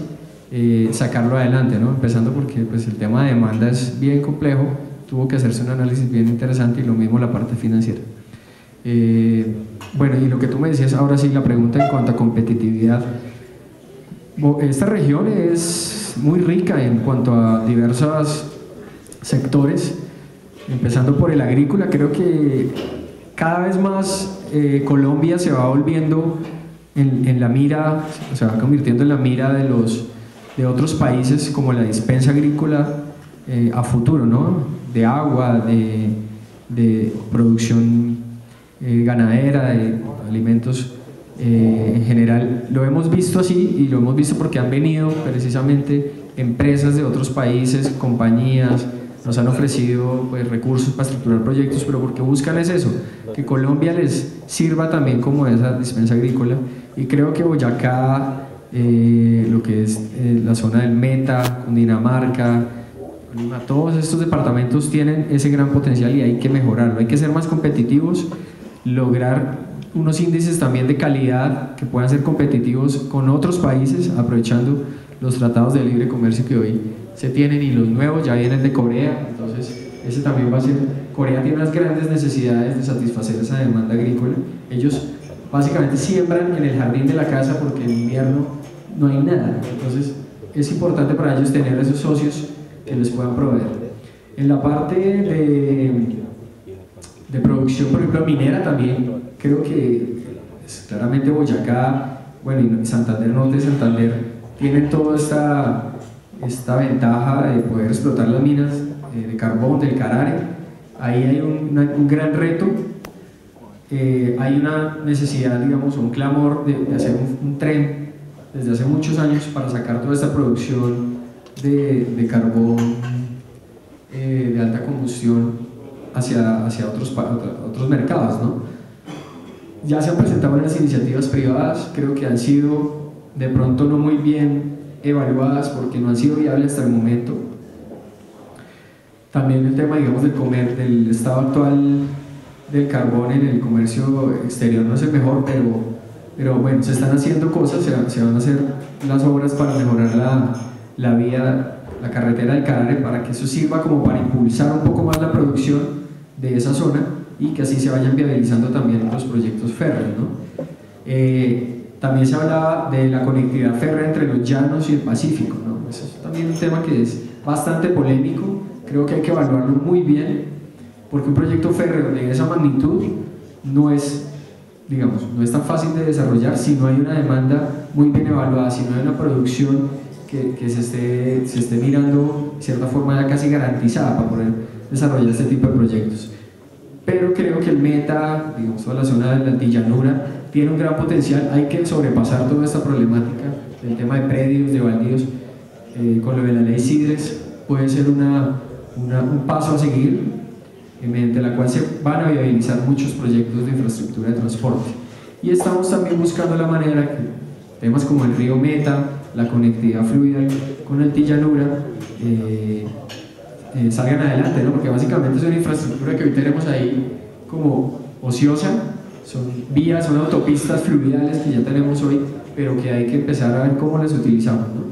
sacarlo adelante, ¿no? Empezando porque pues el tema de demanda es bien complejo, tuvo que hacerse un análisis bien interesante, y lo mismo la parte financiera. Bueno, y lo que tú me decías ahora sí, la pregunta en cuanto a competitividad. Esta región es muy rica en cuanto a diversos sectores, empezando por el agrícola. Creo que cada vez más Colombia se va volviendo en la mira, se va convirtiendo en la mira de otros países como la dispensa agrícola a futuro, ¿no? De agua, de producción ganadera, de alimentos en general. Lo hemos visto así, y lo hemos visto porque han venido precisamente empresas de otros países, compañías, nos han ofrecido pues recursos para estructurar proyectos, pero porque buscan es eso, que Colombia les sirva también como esa dispensa agrícola. Y creo que Boyacá, lo que es la zona del Meta, Cundinamarca, todos estos departamentos tienen ese gran potencial y hay que mejorarlo, hay que ser más competitivos, lograr unos índices también de calidad que puedan ser competitivos con otros países, aprovechando los tratados de libre comercio que hoy se tienen, y los nuevos ya vienen de Corea. Entonces ese también va a ser, Corea tiene unas grandes necesidades de satisfacer esa demanda agrícola. Ellos básicamente siembran en el jardín de la casa porque en invierno no hay nada, entonces es importante para ellos tener esos socios que les puedan proveer. En la parte de producción, por ejemplo, minera, también creo que claramente Boyacá, bueno, y Santander Norte, Santander, tienen toda esta ventaja de poder explotar las minas de carbón del Carare. Ahí hay un gran reto, hay una necesidad, digamos, un clamor de hacer un tren desde hace muchos años para sacar toda esta producción de carbón de alta combustión hacia otros mercados, ¿no? Ya se han presentado unas iniciativas privadas, creo que han sido de pronto no muy bien evaluadas porque no han sido viables hasta el momento. También el tema, digamos, del estado actual del carbón en el comercio exterior no es el mejor, pero bueno, se están haciendo cosas, se van a hacer las obras para mejorar la vía la carretera del Carare, para que eso sirva como para impulsar un poco más la producción de esa zona y que así se vayan viabilizando también los proyectos férreos, ¿no? También se hablaba de la conectividad férrea entre los llanos y el Pacífico, ¿no? Eso es también un tema que es bastante polémico, creo que hay que evaluarlo muy bien, porque un proyecto férreo de esa magnitud no es, digamos, no es tan fácil de desarrollar si no hay una demanda muy bien evaluada, si no hay una producción que se esté mirando de cierta forma ya casi garantizada para poder desarrollar este tipo de proyectos. Pero creo que el Meta, digamos, toda la zona de la antillanura tiene un gran potencial, hay que sobrepasar toda esta problemática del tema de predios, de baldíos, con lo de la ley CIDRES puede ser un paso a seguir, mediante la cual se van a viabilizar muchos proyectos de infraestructura de transporte. Y estamos también buscando la manera que temas como el río Meta, la conectividad fluida con Antillanura, salgan adelante, ¿no? Porque básicamente es una infraestructura que hoy tenemos ahí como ociosa, son vías, son autopistas fluviales que ya tenemos hoy, pero que hay que empezar a ver cómo las utilizamos, ¿no?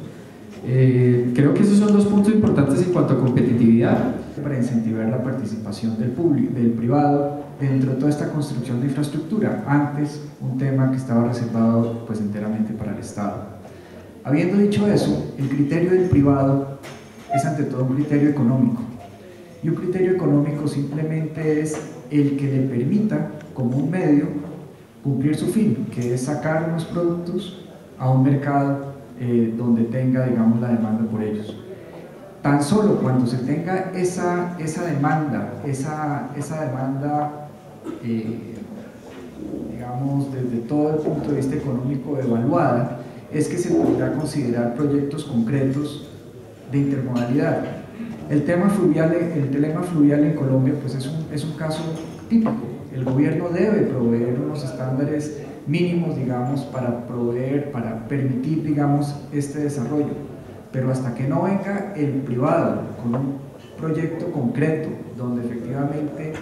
Creo que esos son dos puntos importantes en cuanto a competitividad. Para incentivar la participación del público, del privado, dentro de toda esta construcción de infraestructura, antes un tema que estaba reservado pues enteramente para el Estado. Habiendo dicho eso, el criterio del privado es ante todo un criterio económico, y un criterio económico simplemente es el que le permita como un medio cumplir su fin, que es sacar unos productos a un mercado donde tenga, digamos, la demanda por ellos. Tan solo cuando se tenga esa demanda, digamos, desde todo el punto de vista económico evaluada, es que se podrá considerar proyectos concretos de intermodalidad. El tema fluvial en Colombia pues es un caso típico. El gobierno debe proveer unos estándares mínimos, digamos, para permitir, digamos, este desarrollo. Pero hasta que no venga el privado con un proyecto concreto, donde efectivamente,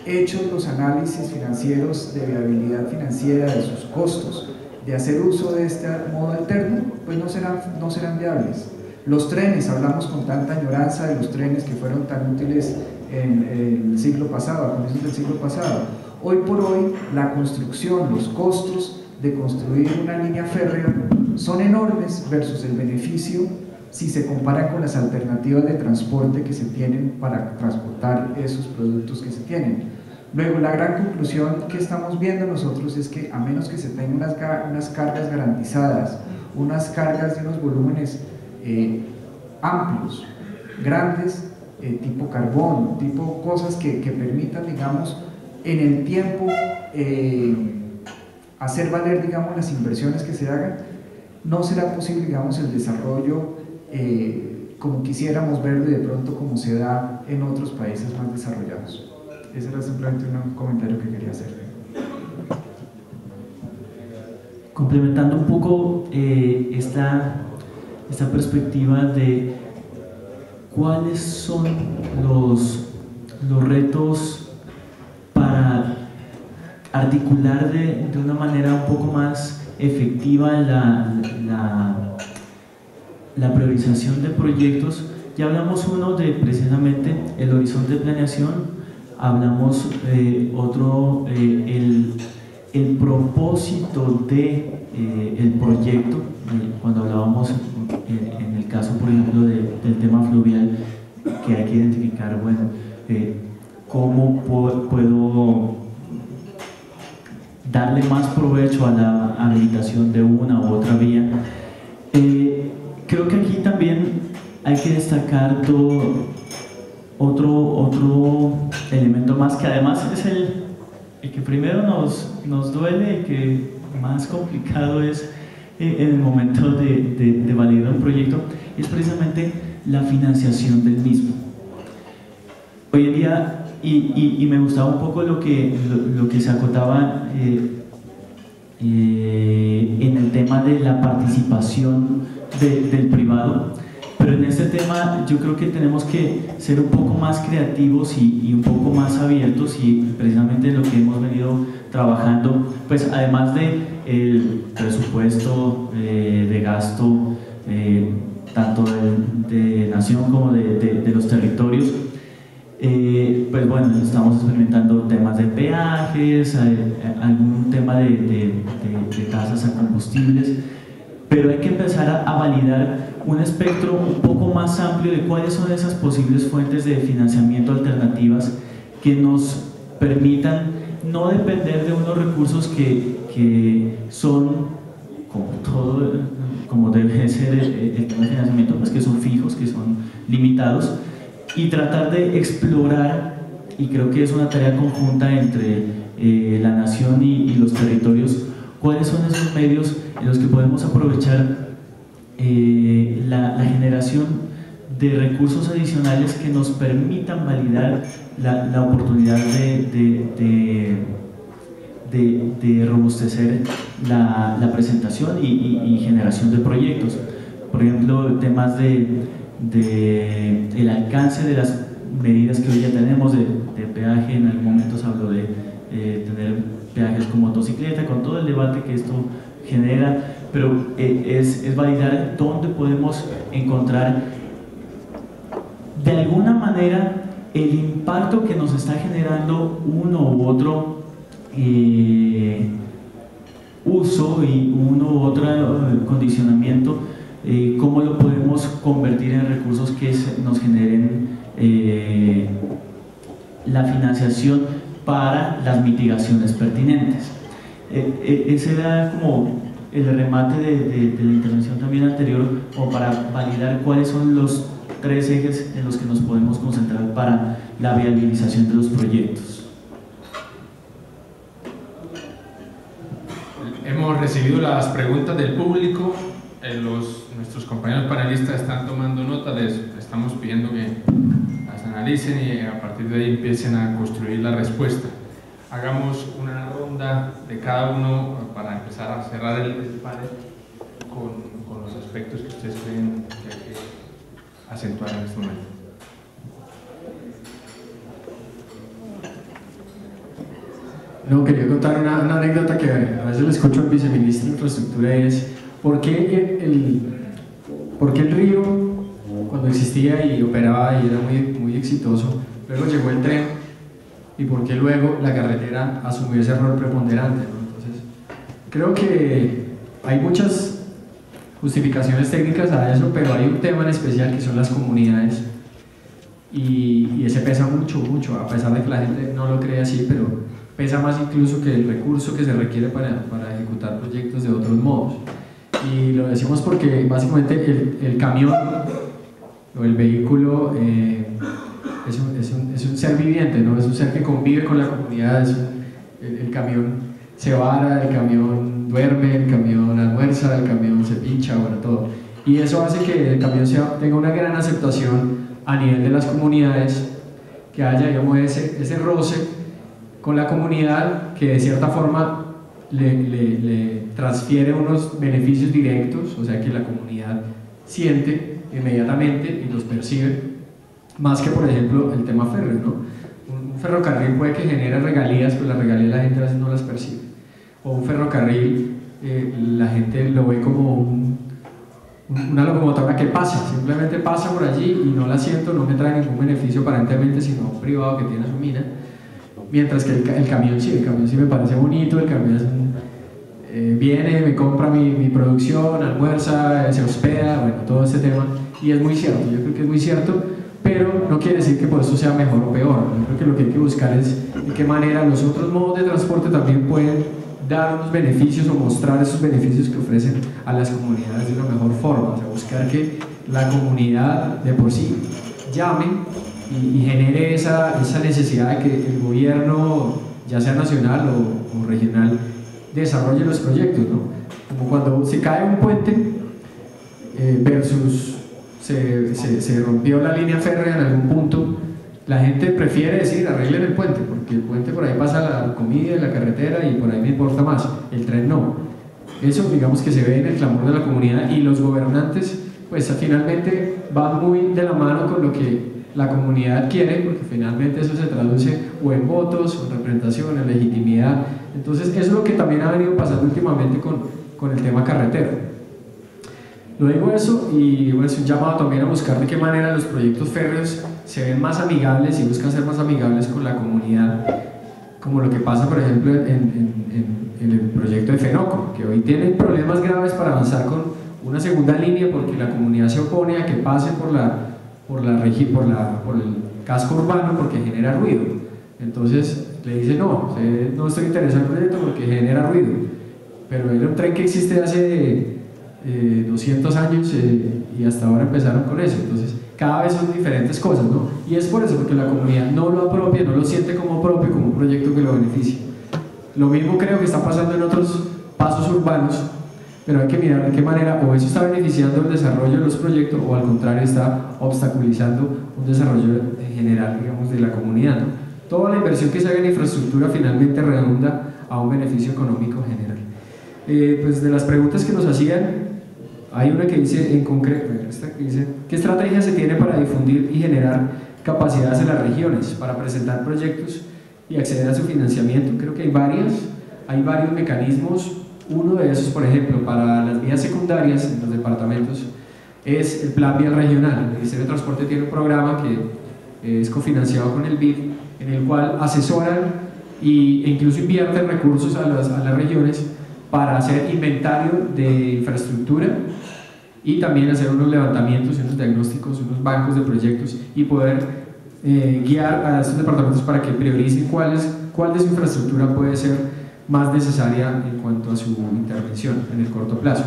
hechos los análisis financieros de viabilidad financiera, de sus costos, de hacer uso de este modo alterno, pues no serán viables. Los trenes, hablamos con tanta añoranza de los trenes que fueron tan útiles en el siglo pasado, a comienzos del siglo pasado. Hoy por hoy, la construcción, los costos de construir una línea férrea son enormes versus el beneficio si se comparan con las alternativas de transporte que se tienen para transportar esos productos que se tienen. Luego, la gran conclusión que estamos viendo nosotros es que a menos que se tengan unas cargas garantizadas, unas cargas de unos volúmenes amplios, grandes, tipo carbón, tipo cosas que permitan, digamos, en el tiempo hacer valer, digamos, las inversiones que se hagan, no será posible, digamos, el desarrollo como quisiéramos verlo y de pronto como se da en otros países más desarrollados. Ese era simplemente un comentario que quería hacer. Complementando un poco esta perspectiva de cuáles son los retos para articular de una manera un poco más efectiva la priorización de proyectos. Ya hablamos uno de precisamente el horizonte de planeación, hablamos otro, el propósito de el proyecto, cuando hablábamos en el caso, por ejemplo, del tema fluvial, que hay que identificar, bueno, cómo puedo darle más provecho a la habilitación de una u otra vía. Creo que aquí también hay que destacar otro elemento más, que además es el que primero nos duele, el que más complicado es en el momento de validar un proyecto, es precisamente la financiación del mismo. Hoy en día, y me gustaba un poco lo que se acotaba en el tema de la participación del privado, pero en este tema yo creo que tenemos que ser un poco más creativos y un poco más abiertos, y precisamente lo que hemos venido trabajando, pues además del presupuesto de gasto tanto de nación como de los territorios. Pues bueno, estamos experimentando temas de peajes, algún tema de tasas a combustibles, pero hay que empezar a validar un espectro un poco más amplio de cuáles son esas posibles fuentes de financiamiento alternativas que nos permitan no depender de unos recursos que son, como todo, como debe ser el tema de financiamiento, pues que son fijos, que son limitados, y tratar de explorar, y creo que es una tarea conjunta entre la nación y los territorios, cuáles son esos medios en los que podemos aprovechar la generación de recursos adicionales que nos permitan validar la oportunidad de robustecer la presentación y generación de proyectos. Por ejemplo, temas el alcance de las medidas que hoy ya tenemos de peaje. En algún momento se habló de tener peajes con motocicleta, con todo el debate que esto genera, pero es validar dónde podemos encontrar de alguna manera el impacto que nos está generando uno u otro uso y uno u otro condicionamiento, cómo lo podemos convertir en recursos que nos generen la financiación para las mitigaciones pertinentes. Ese era como el remate de la intervención también anterior, o para validar cuáles son los 3 ejes en los que nos podemos concentrar para la viabilización de los proyectos. Hemos recibido las preguntas del público, nuestros compañeros panelistas están tomando nota de eso, estamos pidiendo que las analicen y a partir de ahí empiecen a construir la respuesta. Hagamos una ronda de cada uno para empezar a cerrar el panel con los aspectos que ustedes creen que hay que acentuar en este momento. No, quería contar una anécdota que a veces le escucho al viceministro de Infraestructura, es ¿por qué el río, cuando existía y operaba y era muy exitoso, luego llegó el tren, y por qué luego la carretera asumió ese rol preponderante, ¿no? Entonces, creo que hay muchas justificaciones técnicas a eso, pero hay un tema en especial que son las comunidades, y ese pesa mucho, a pesar de que la gente no lo cree así, pero pesa más incluso que el recurso que se requiere para ejecutar proyectos de otros modos. Y lo decimos porque básicamente el camión o el vehículo es un ser viviente, ¿no? Es un ser que convive con la comunidad. El camión se vara, el camión duerme, el camión almuerza, el camión se pincha, bueno, todo. Y eso hace que el camión tenga una gran aceptación a nivel de las comunidades, que haya, digamos, ese roce con la comunidad que de cierta forma le transfiere unos beneficios directos, o sea que la comunidad siente inmediatamente y los percibe, más que por ejemplo el tema férreo, ¿no? Un ferrocarril puede que genere regalías, pero las regalías la gente a veces no las percibe, o un ferrocarril la gente lo ve como una locomotora que pasa, simplemente pasa por allí y no la siento, no me trae ningún beneficio aparentemente, sino un privado que tiene su mina. Mientras que el camión sí me parece bonito, el camión viene, me compra mi producción, almuerza, se hospeda, bueno, todo ese tema, y es muy cierto, yo creo que es muy cierto, pero no quiere decir que por eso sea mejor o peor. Yo creo que lo que hay que buscar es de qué manera los otros modos de transporte también pueden dar unos beneficios o mostrar esos beneficios que ofrecen a las comunidades de una mejor forma, o sea, buscar que la comunidad de por sí llame y genere esa necesidad de que el gobierno, ya sea nacional o regional, desarrolle los proyectos, ¿no? Como cuando se cae un puente versus se rompió la línea férrea en algún punto, la gente prefiere decir arreglen el puente, porque el puente por ahí pasa la comida y la carretera y por ahí me importa más, el tren no. Eso digamos que se ve en el clamor de la comunidad, y los gobernantes pues finalmente van muy de la mano con lo que la comunidad quiere, porque finalmente eso se traduce o en votos, o en representación, en legitimidad. Entonces eso es lo que también ha venido pasando últimamente con el tema carretero. Lo digo eso y bueno, es un llamado también a buscar de qué manera los proyectos férreos se ven más amigables y buscan ser más amigables con la comunidad, como lo que pasa por ejemplo en el proyecto de Fenoco, que hoy tiene problemas graves para avanzar con una segunda línea porque la comunidad se opone a que pase por el casco urbano porque genera ruido. Entonces le dice no estoy interesado en el proyecto porque genera ruido, pero era un tren que existe hace 200 años y hasta ahora empezaron con eso. Entonces cada vez son diferentes cosas, ¿no? Y es por eso, porque la comunidad no lo apropia, no lo siente como propio, como un proyecto que lo beneficie. Lo mismo creo que está pasando en otros pasos urbanos, pero hay que mirar de qué manera o eso está beneficiando el desarrollo de los proyectos o al contrario está obstaculizando un desarrollo general, digamos, de la comunidad, ¿no? Toda la inversión que se haga en infraestructura finalmente redunda a un beneficio económico general. Pues de las preguntas que nos hacían, hay una que dice en concreto, esta que dice, ¿qué estrategia se tiene para difundir y generar capacidades en las regiones, para presentar proyectos y acceder a su financiamiento? Creo que hay varios mecanismos. Uno de esos, por ejemplo, para las vías secundarias en los departamentos es el Plan Vial Regional. El Ministerio de Transporte tiene un programa que es cofinanciado con el BID, en el cual asesoran e incluso invierten recursos a las regiones para hacer inventario de infraestructura y también hacer unos levantamientos, unos diagnósticos, unos bancos de proyectos y poder guiar a estos departamentos para que prioricen cuál de su infraestructura puede ser más necesaria en cuanto a su intervención en el corto plazo.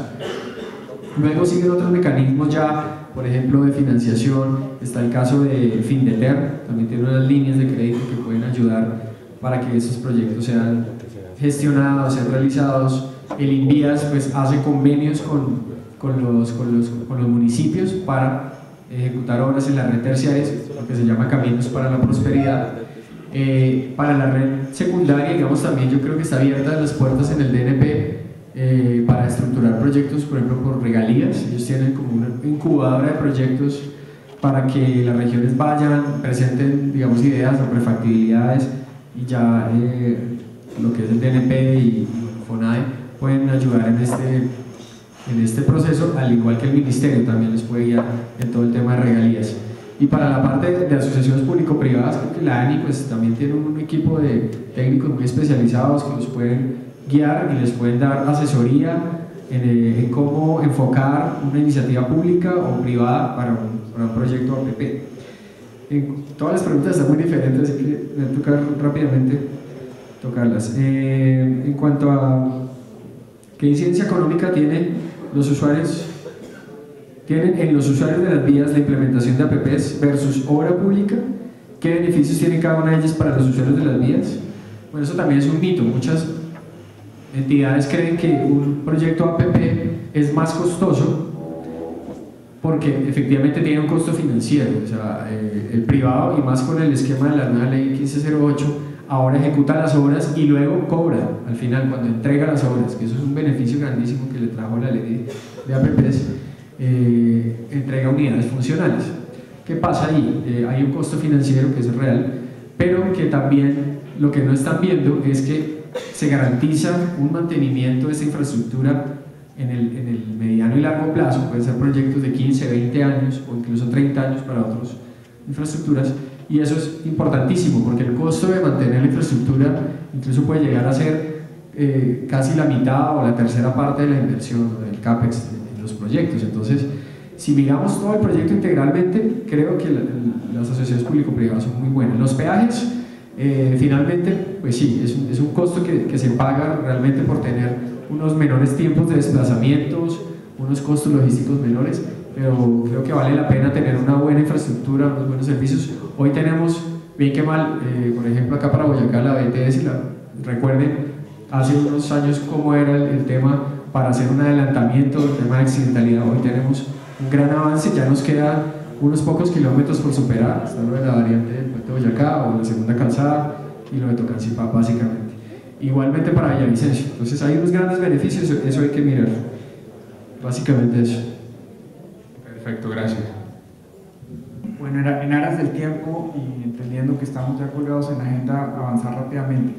Luego siguen otros mecanismos ya, por ejemplo de financiación, está el caso de Findeter, también tiene unas líneas de crédito que pueden ayudar para que esos proyectos sean gestionados, sean realizados. El INVIAS pues hace convenios con los municipios para ejecutar obras en la red terciaria, lo que se llama Caminos para la Prosperidad. Para la red secundaria, digamos, también yo creo que está abierta las puertas en el DNP para estructurar proyectos, por ejemplo, por regalías. Ellos tienen como una incubadora de proyectos para que las regiones vayan, presenten, digamos, ideas o prefactibilidades y ya lo que es el DNP y FONADE pueden ayudar en este proceso, al igual que el Ministerio también les puede guiar en todo el tema de regalías. Y para la parte de asociaciones público-privadas, creo que la ANI pues, también tiene un equipo de técnicos muy especializados que los pueden guiar y les pueden dar asesoría en cómo enfocar una iniciativa pública o privada para un proyecto APP. Todas las preguntas están muy diferentes, así que voy a tocar rápidamente tocarlas. En cuanto a qué incidencia económica tienen en los usuarios de las vías la implementación de APPs versus obra pública, ¿qué beneficios tiene cada una de ellas para los usuarios de las vías? Bueno, eso también es un mito. Muchas entidades creen que un proyecto APP es más costoso porque efectivamente tiene un costo financiero. O sea, el privado, y más con el esquema de la nueva ley 1508, ahora ejecuta las obras y luego cobra al final cuando entrega las obras, que eso es un beneficio grandísimo que le trajo la ley de APPs. Entrega unidades funcionales. ¿Qué pasa ahí? Hay un costo financiero que es real, pero que también lo que no están viendo es que se garantiza un mantenimiento de esta infraestructura en el mediano y largo plazo. Pueden ser proyectos de 15, 20 años o incluso 30 años para otras infraestructuras, y eso es importantísimo porque el costo de mantener la infraestructura incluso puede llegar a ser casi la mitad o la tercera parte de la inversión del CAPEX los proyectos. Entonces, si miramos todo el proyecto integralmente, creo que las asociaciones público-privadas son muy buenas. Los peajes, finalmente, pues sí, es un costo que se paga realmente por tener unos menores tiempos de desplazamientos, unos costos logísticos menores, pero creo que vale la pena tener una buena infraestructura, unos buenos servicios. Hoy tenemos, bien que mal, por ejemplo acá para Boyacá, la BTS, recuerden hace unos años cómo era el tema para hacer un adelantamiento del tema de accidentalidad. Hoy tenemos un gran avance, ya nos quedan unos pocos kilómetros por superar, está lo de la variante del puente de Boyacá o la segunda calzada y lo de Tocancipá básicamente. Igualmente para Villavicencio. Entonces hay unos grandes beneficios, eso hay que mirar. Básicamente eso. Perfecto, gracias. Bueno, en aras del tiempo y entendiendo que estamos ya colgados en la agenda, avanzar rápidamente.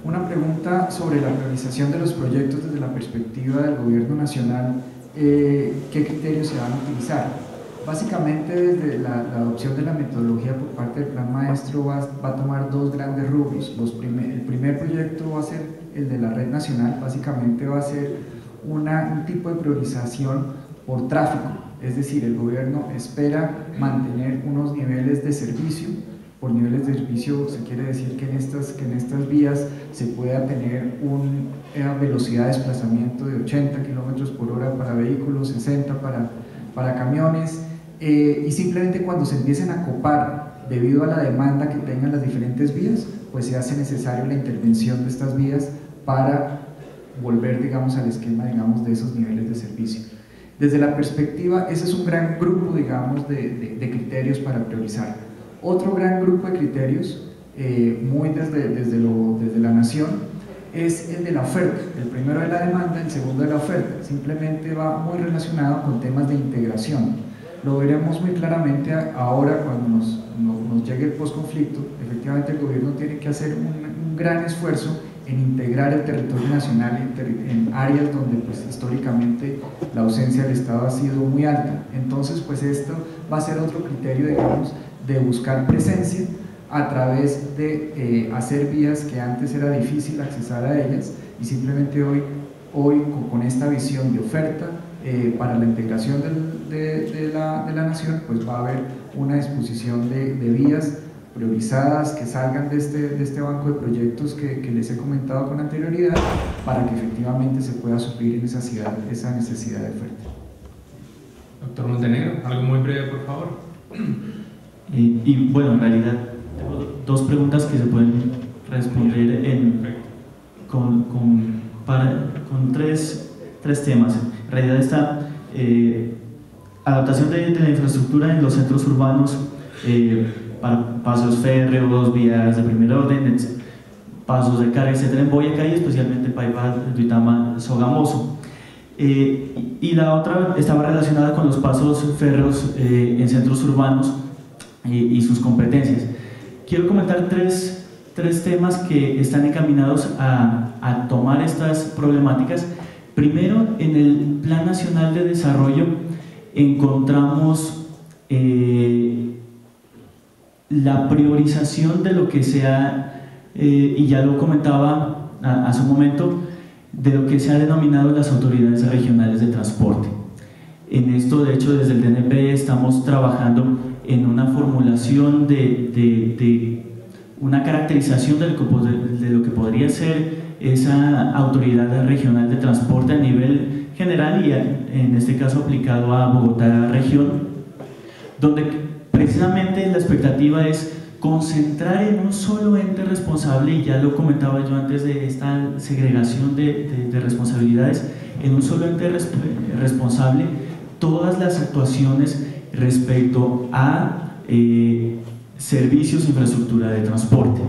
Una pregunta sobre la priorización de los proyectos desde la perspectiva del gobierno nacional ¿qué criterios se van a utilizar? Básicamente, desde la adopción de la metodología por parte del Plan Maestro va a tomar dos grandes rubros. El primer proyecto va a ser el de la red nacional, básicamente va a ser un tipo de priorización por tráfico, es decir, el gobierno espera mantener unos niveles de servicio. Por niveles de servicio se quiere decir que en estas vías se pueda tener una velocidad de desplazamiento de 80 km/h para vehículos, 60 para camiones, y simplemente cuando se empiecen a copar debido a la demanda que tengan las diferentes vías, pues se hace necesario la intervención de estas vías para volver, digamos, al esquema, digamos, de esos niveles de servicio. Desde la perspectiva, ese es un gran grupo, digamos, de criterios para priorizar. Otro gran grupo de criterios, muy desde la nación, es el de la oferta. El primero de la demanda, el segundo de la oferta. Simplemente va muy relacionado con temas de integración. Lo veremos muy claramente ahora cuando nos llegue el posconflicto. Efectivamente, el gobierno tiene que hacer un gran esfuerzo en integrar el territorio nacional en áreas donde pues, históricamente la ausencia del Estado ha sido muy alta. Entonces, pues esto va a ser otro criterio, digamos, de buscar presencia a través de hacer vías que antes era difícil accesar a ellas, y simplemente hoy con esta visión de oferta para la integración de la nación, pues va a haber una disposición de vías priorizadas que salgan de este banco de proyectos que les he comentado con anterioridad, para que efectivamente se pueda suplir esa necesidad de oferta. Doctor Montenegro, algo muy breve, por favor. Y bueno, en realidad tengo dos preguntas que se pueden responder con tres temas. En realidad esta adaptación de la infraestructura en los centros urbanos, para pasos férreos, vías de primer orden, pasos de carga, etcétera, en Boyacá, y especialmente Paipa, Duitama, Sogamoso. Y la otra estaba relacionada con los pasos férreos en centros urbanos y sus competencias. Quiero comentar tres temas que están encaminados a tomar estas problemáticas. Primero, en el Plan Nacional de Desarrollo encontramos la priorización de lo que sea, y ya lo comentaba hace un momento, de lo que se ha denominado las autoridades regionales de transporte. En esto, de hecho, desde el DNP estamos trabajando en una formulación de una caracterización de lo que podría ser esa autoridad regional de transporte a nivel general, y en este caso aplicado a Bogotá región, donde precisamente la expectativa es concentrar en un solo ente responsable, y ya lo comentaba yo antes de esta segregación de responsabilidades, en un solo ente responsable todas las actuaciones respecto a servicios e infraestructura de transporte.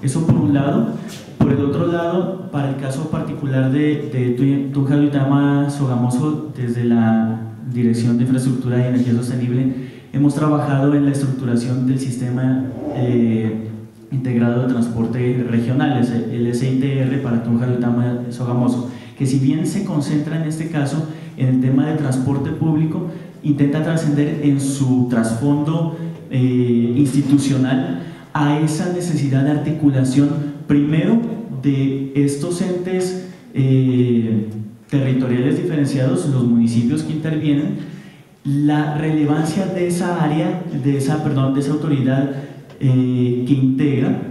Eso por un lado. Por el otro lado, para el caso particular de Tunja, Duitama, Sogamoso, desde la Dirección de Infraestructura y Energía Sostenible, hemos trabajado en la estructuración del sistema integrado de transporte regional, el SITR para Tunja, Duitama, Sogamoso, que si bien se concentra en este caso en el tema de transporte público, intenta trascender en su trasfondo institucional a esa necesidad de articulación, primero de estos entes territoriales diferenciados, los municipios que intervienen, la relevancia de esa área, de esa autoridad que integra,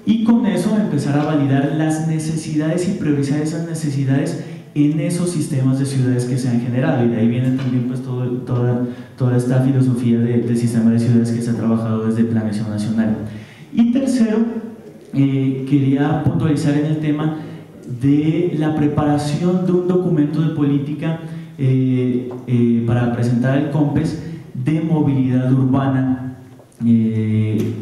y con eso empezar a validar las necesidades y priorizar esas necesidades en esos sistemas de ciudades que se han generado, y de ahí viene también pues toda esta filosofía del sistema de ciudades que se ha trabajado desde Planeación Nacional. Y tercero, quería puntualizar en el tema de la preparación de un documento de política para presentar al COMPES de movilidad urbana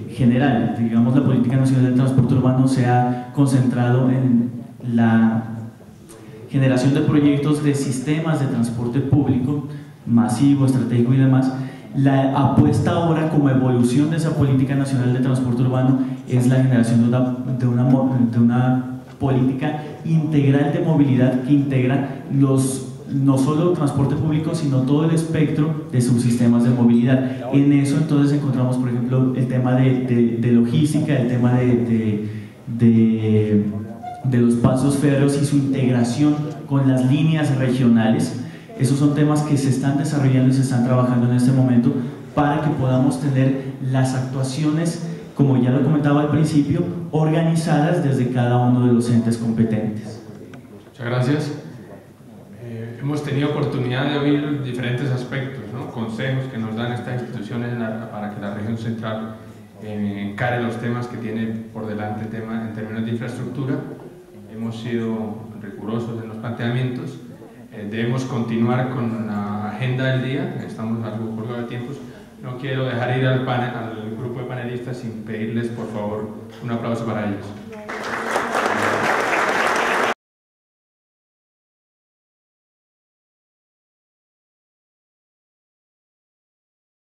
general. Digamos, la Política Nacional del Transporte Urbano se ha concentrado en la generación de proyectos de sistemas de transporte público masivo, estratégico y demás. La apuesta ahora como evolución de esa Política Nacional de Transporte Urbano es la generación de una política integral de movilidad que integra no solo transporte público, sino todo el espectro de subsistemas de movilidad. En eso entonces encontramos, por ejemplo, el tema de logística, el tema de los pasos férreos y su integración con las líneas regionales. Esos son temas que se están desarrollando y se están trabajando en este momento para que podamos tener las actuaciones, como ya lo comentaba al principio, organizadas desde cada uno de los entes competentes. Muchas gracias. Hemos tenido oportunidad de oír diferentes aspectos, ¿no? Consejos que nos dan estas instituciones para que la región central encare los temas que tiene por delante en términos de infraestructura. Hemos sido rigurosos en los planteamientos. Debemos continuar con la agenda del día, estamos algo colgados de tiempos. No quiero dejar ir al grupo de panelistas sin pedirles, por favor, un aplauso para ellos.